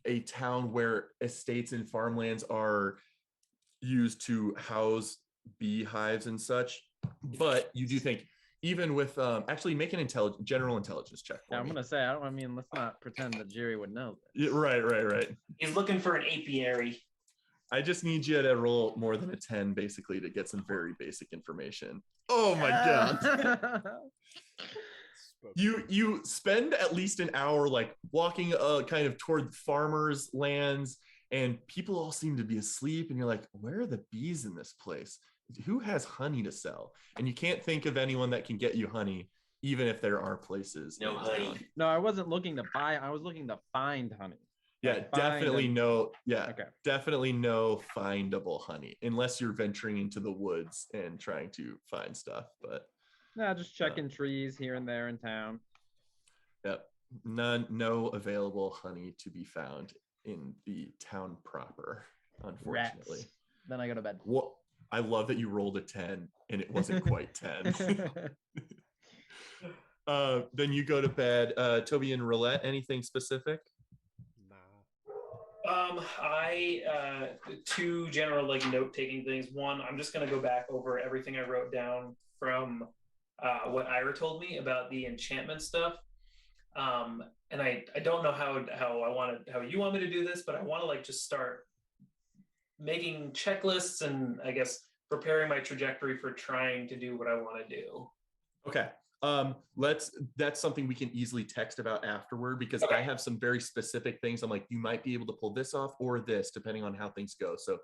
Speaker 1: a town where estates and farmlands are used to house beehives and such. But you do think, even with actually make an general intelligence check.
Speaker 4: Yeah, I'm gonna say I mean, let's not pretend that Jiri would know this.
Speaker 1: Yeah, right.
Speaker 5: He's looking for an apiary.
Speaker 1: I just need you to roll more than a 10 basically to get some very basic information. Oh my god. You spend at least an hour like walking kind of toward farmers' lands, and people all seem to be asleep, and you're like, where are the bees in this place? Who has honey to sell? And you can't think of anyone that can get you honey, even if there are places.
Speaker 2: No honey.
Speaker 4: No, I wasn't looking to buy. I was looking to find honey.
Speaker 1: Yeah,
Speaker 4: Like,
Speaker 1: definitely no. Yeah,
Speaker 4: Okay.
Speaker 1: definitely no findable honey unless you're venturing into the woods and trying to find stuff. But
Speaker 4: No, just checking trees here and there in town.
Speaker 1: yep, no available honey to be found in the town proper, unfortunately.
Speaker 4: Rats. Then I go to bed.
Speaker 1: What? I love that you rolled a 10 and it wasn't quite 10. Then you go to bed. Toby and Roulette, anything specific?
Speaker 5: I two general like note-taking things. One, I'm just gonna go back over everything I wrote down from what Ira told me about the enchantment stuff. And I don't know how you want me to do this, but I want to like just start making checklists and I guess preparing my trajectory for trying to do what I want to do.
Speaker 1: Okay. That's something we can easily text about afterward, because
Speaker 5: Okay.
Speaker 1: I have some very specific things. I'm like, you might be able to pull this off or this, depending on how things go. So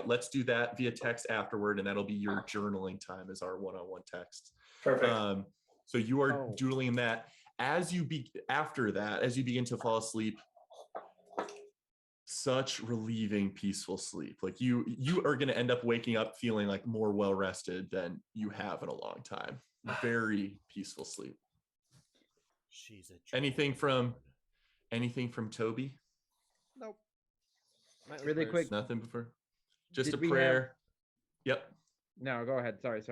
Speaker 1: let's do that via text afterward, and that'll be your journaling time as our one-on-one text.
Speaker 5: Perfect.
Speaker 1: So you are doodling that as you begin to fall asleep. Such relieving, peaceful sleep. Like you are going to end up waking up feeling like more well rested than you have in a long time. Very peaceful sleep.
Speaker 3: She's a
Speaker 1: anything from Toby?
Speaker 3: Nope.
Speaker 4: Really quick.
Speaker 1: Nothing before. Just
Speaker 4: Did
Speaker 1: a
Speaker 4: we
Speaker 1: prayer. Yep.
Speaker 4: No, go ahead. Sorry.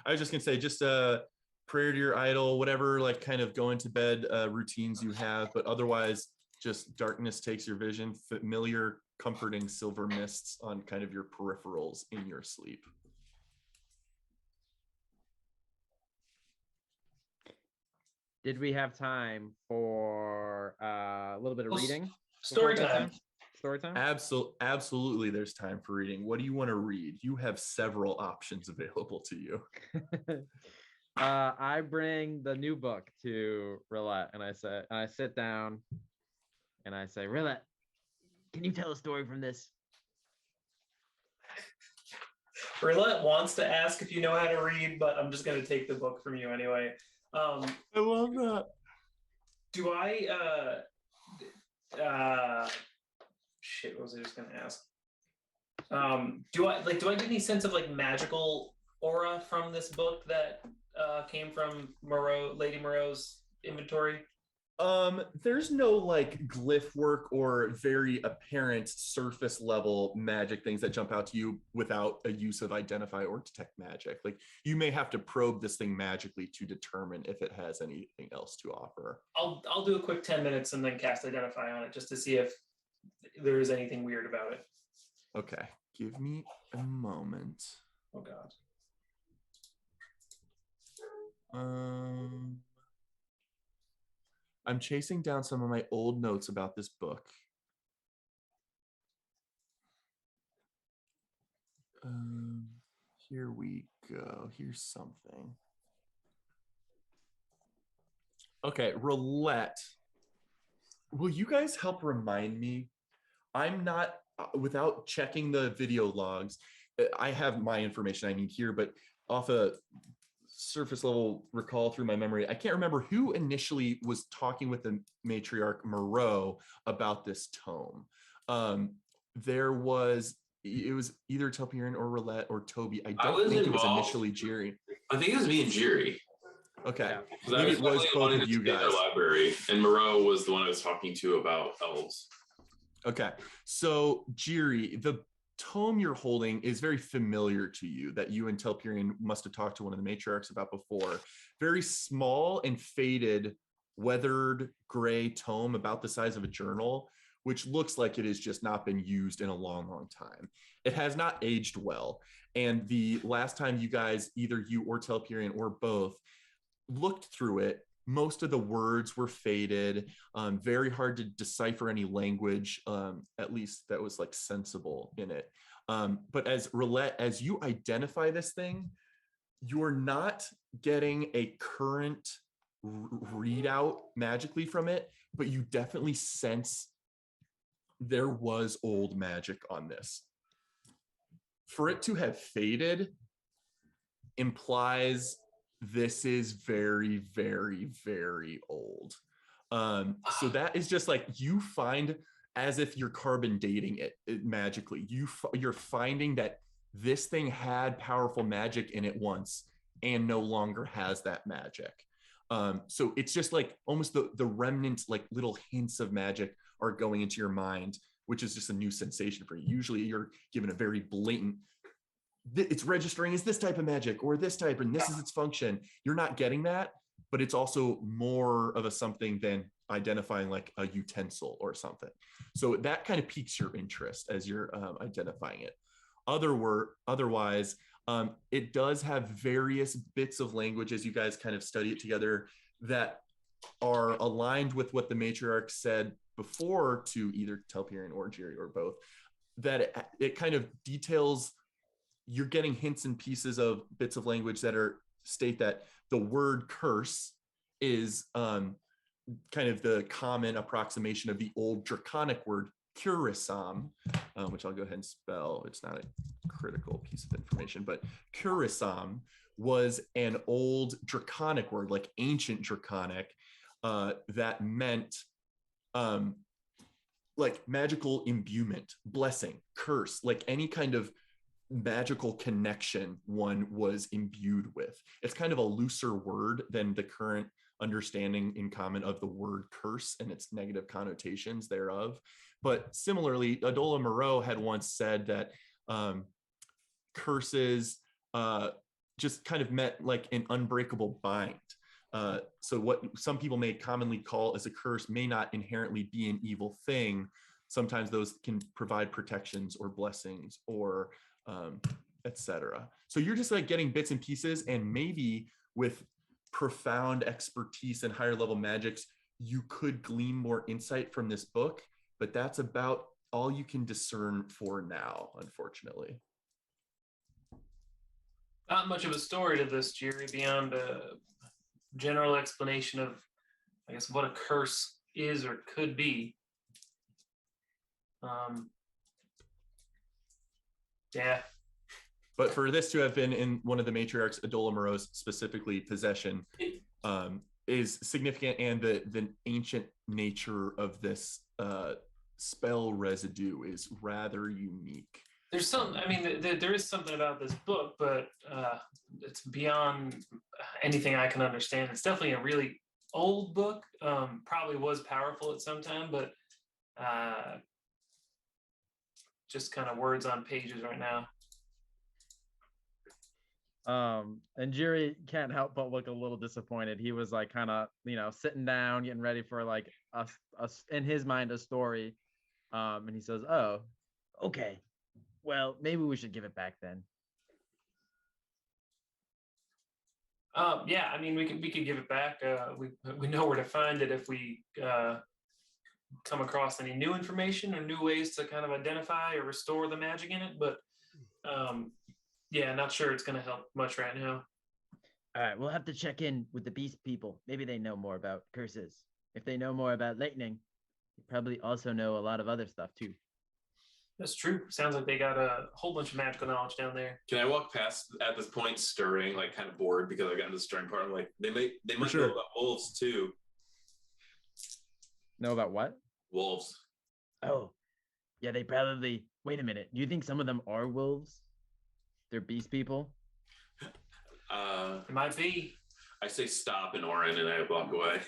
Speaker 1: I was just gonna say, just a prayer to your idol, whatever, like kind of going to bed routines you have, but otherwise, just darkness takes your vision. Familiar, comforting silver mists on kind of your peripherals in your sleep.
Speaker 4: Did we have time for a little bit of reading?
Speaker 5: Story time.
Speaker 4: Story time?
Speaker 1: Absolutely, there's time for reading. What do you want to read? You have several options available to you.
Speaker 4: I bring the new book to Roulette, and I sit down, and I say, Roulette, can you tell a story from this?
Speaker 5: Roulette wants to ask if you know how to read, but I'm just going to take the book from you anyway.
Speaker 1: I love that.
Speaker 5: Do I shit, what was I just gonna ask? Do I get any sense of like magical aura from this book that came from Lady Moreau's inventory?
Speaker 1: There's no like glyph work or very apparent surface level magic things that jump out to you without a use of identify or detect magic. Like you may have to probe this thing magically to determine if it has anything else to offer.
Speaker 5: I'll do a quick 10 minutes and then cast identify on it just to see if there is anything weird about it.
Speaker 1: Okay, give me a moment.
Speaker 5: Oh God.
Speaker 1: I'm chasing down some of my old notes about this book. Here we go. Here's something. Okay, roulette. Will you guys help remind me? I'm not, without checking the video logs, I have my information I need here, but off a surface level recall through my memory, I can't remember who initially was talking with the matriarch Moreau about this tome. It was either Telperion or Roulette or Toby. I don't think it was initially Jerry.
Speaker 2: I think it was me and Jerry.
Speaker 1: Okay.
Speaker 2: Yeah.
Speaker 1: Maybe it was both of you guys.
Speaker 2: Library, and Moreau was the one I was talking to about elves.
Speaker 1: Okay. So, Jiri, the tome you're holding is very familiar to you, that you and Telperion must have talked to one of the matriarchs about before. Very small and faded, weathered gray tome about the size of a journal, which looks like it has just not been used in a long, long time. It has not aged well. And the last time you guys, either you or Telperion or both, looked through it, most of the words were faded, very hard to decipher any language, at least that was like sensible in it. But as Roulette, as you identify this thing, you're not getting a current readout magically from it, but you definitely sense there was old magic on this. For it to have faded implies this is very, very, very old. So that is just like, you find, as if you're carbon dating it magically, you're finding that this thing had powerful magic in it once and no longer has that magic. So it's just like almost the remnant, like little hints of magic are going into your mind, which is just a new sensation for you. Usually you're given a very blatant, it's registering as this type of magic or this type, and this is its function. You're not getting that, but it's also more of a something than identifying like a utensil or something. So that kind of piques your interest as you're identifying it. Otherwise, it does have various bits of language as you guys kind of study it together that are aligned with what the matriarch said before to either Telperion or Jerry or both, that it kind of details. You're getting hints and pieces of bits of language that state that the word curse is kind of the common approximation of the old draconic word curisam, which I'll go ahead and spell. It's not a critical piece of information, but curisam was an old draconic word, like ancient draconic, that meant like magical imbuement, blessing, curse, like any kind of magical connection one was imbued with. It's kind of a looser word than the current understanding in common of the word curse and its negative connotations thereof. But similarly, Adola Moreau had once said that curses just kind of meant like an unbreakable bind. So what some people may commonly call as a curse may not inherently be an evil thing. Sometimes those can provide protections or blessings or etc. So you're just like getting bits and pieces, and maybe with profound expertise and higher level magics, you could glean more insight from this book, but that's about all you can discern for now, unfortunately.
Speaker 5: Not much of a story to this, Jerry, beyond a general explanation of, I guess, what a curse is or could be. Yeah.
Speaker 1: But for this to have been in one of the matriarchs, Adola Moreau's specifically possession, is significant, and the ancient nature of this spell residue is rather unique.
Speaker 5: There's some, I mean, there is something about this book, but it's beyond anything I can understand. It's definitely a really old book, probably was powerful at some time, but just kind of words on pages right now.
Speaker 4: And Jerry can't help but look a little disappointed. He was like kind of, sitting down, getting ready for like a in his mind a story. And he says, "Oh, okay. Well, maybe we should give it back then.
Speaker 5: Yeah, I mean, we could give it back. We know where to find it if we come across any new information or new ways to kind of identify or restore the magic in it. But yeah, not sure it's going to help much right now.
Speaker 4: All right, we'll have to check in with the beast people. Maybe they know more about curses. If they know more about lightning, they probably also know a lot of other stuff too.
Speaker 5: That's true. Sounds like they got a whole bunch of magical knowledge down there.
Speaker 2: Can I walk past at this point, stirring, like kind of bored because I got into the stirring part? I'm like, they might
Speaker 1: sure.
Speaker 2: know about wolves too.
Speaker 4: Know about what?
Speaker 2: Wolves.
Speaker 4: Oh, yeah, they probably. Wait a minute. Do you think some of them are wolves? They're beast people?
Speaker 5: It might be.
Speaker 2: I say stop in Orin and I walk away.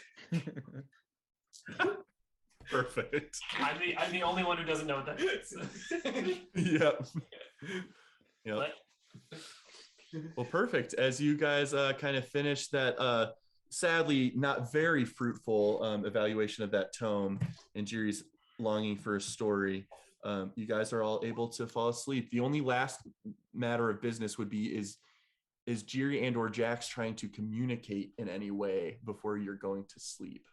Speaker 1: Perfect.
Speaker 5: I'm the only one who doesn't know what that is.
Speaker 1: Yep. Yep. Well, perfect. As you guys kind of finish that sadly not very fruitful evaluation of that tome and Jiri's longing for a story, you guys are all able to fall asleep. The only last matter of business would be is Jiri and or Jax trying to communicate in any way before you're going to sleep?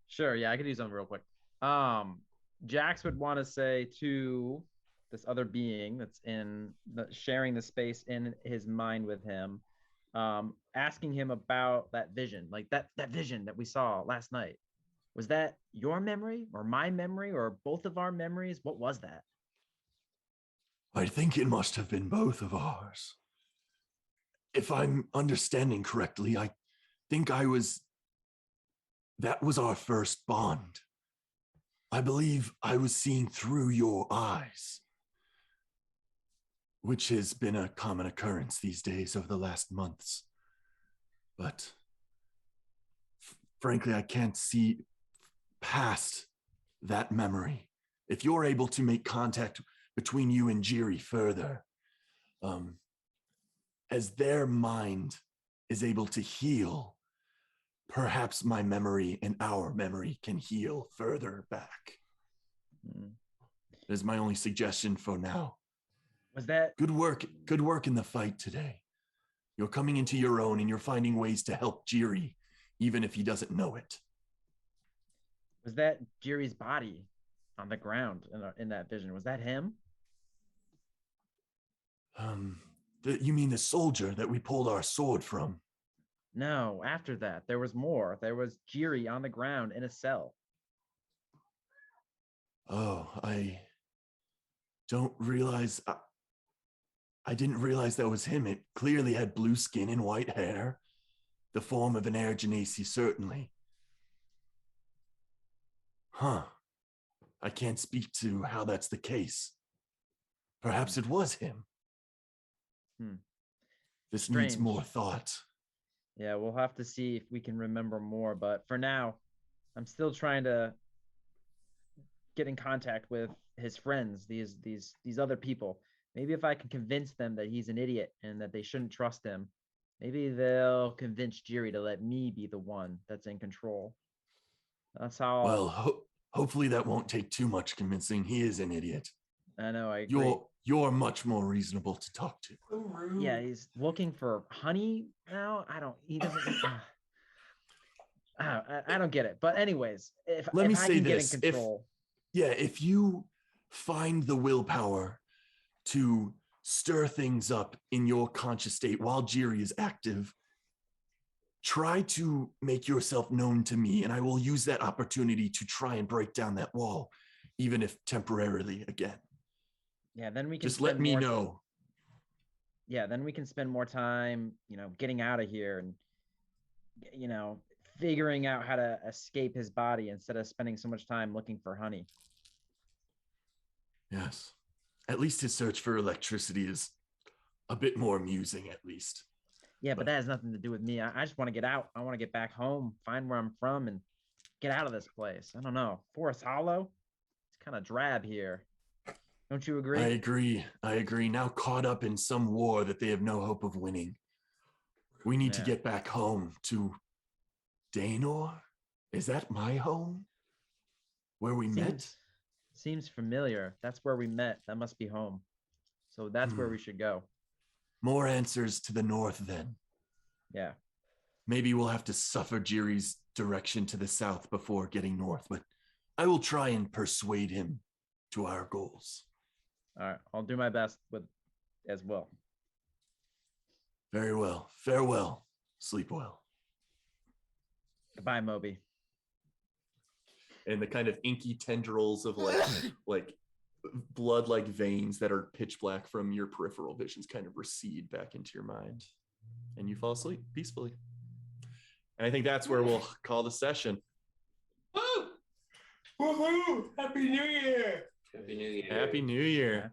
Speaker 4: Sure, yeah, I could do something real quick. Jax would want to say to this other being that's sharing the space in his mind with him, asking him about that vision, like that vision that we saw last night. Was that your memory or my memory or both of our memories? What was that?
Speaker 6: I think it must have been both of ours. If I'm understanding correctly, I think that was our first bond. I believe I was seeing through your eyes, which has been a common occurrence these days over the last months. But frankly, I can't see past that memory. If you're able to make contact between you and Jiri further, as their mind is able to heal, perhaps my memory and our memory can heal further back. That is my only suggestion for now.
Speaker 4: Was that
Speaker 6: good work in the fight today? You're coming into your own and you're finding ways to help Jiri, even if he doesn't know it.
Speaker 4: Was that Jiri's body on the ground in that vision? Was that him?
Speaker 6: You mean the soldier that we pulled our sword from?
Speaker 4: No, after that, there was more. There was Jiri on the ground in a cell.
Speaker 6: Oh, I don't realize. I didn't realize that was him. It clearly had blue skin and white hair. The form of an air genasi, certainly. Huh. I can't speak to how that's the case. Perhaps it was him. This
Speaker 4: Strange.
Speaker 6: needs more thought.
Speaker 4: Yeah, we'll have to see if we can remember more. But for now, I'm still trying to get in contact with his friends, these other people. Maybe if I can convince them that he's an idiot and that they shouldn't trust him, maybe they'll convince Jiri to let me be the one that's in control. That's how.
Speaker 6: Well, hopefully that won't take too much convincing. He is an idiot.
Speaker 4: I know. I agree.
Speaker 6: You're much more reasonable to talk to.
Speaker 4: Yeah, he's looking for honey now. He doesn't. I don't get it. But anyways, if I can get in control.
Speaker 6: If you find the willpower to stir things up in your conscious state while Jiri is active, try to make yourself known to me, and I will use that opportunity to try and break down that wall, even if temporarily again.
Speaker 4: Yeah, then we can
Speaker 6: just let me know.
Speaker 4: Yeah, then we can spend more time, getting out of here and, figuring out how to escape his body instead of spending so much time looking for honey.
Speaker 6: Yes. At least his search for electricity is a bit more amusing, at least.
Speaker 4: Yeah, but that has nothing to do with me. I just want to get out. I want to get back home, find where I'm from, and get out of this place. I don't know. Forest Hollow? It's kind of drab here. Don't you agree?
Speaker 6: I agree. Now caught up in some war that they have no hope of winning. We need to get back home to Daenor. Is that my home? Where we met?
Speaker 4: Seems familiar. That's where we met. That must be home. So that's where we should go.
Speaker 6: More answers to the north then.
Speaker 4: Yeah.
Speaker 6: Maybe we'll have to suffer Jiri's direction to the south before getting north, but I will try and persuade him to our goals.
Speaker 4: All right. I'll do my best with as well.
Speaker 6: Very well. Farewell. Sleep well.
Speaker 4: Goodbye, Moby.
Speaker 1: And the kind of inky tendrils of like blood-like veins that are pitch black from your peripheral visions kind of recede back into your mind, and you fall asleep peacefully. And I think that's where we'll call the session.
Speaker 5: Woo! Woohoo! Happy New Year!
Speaker 2: Happy New Year.
Speaker 1: Happy New Year.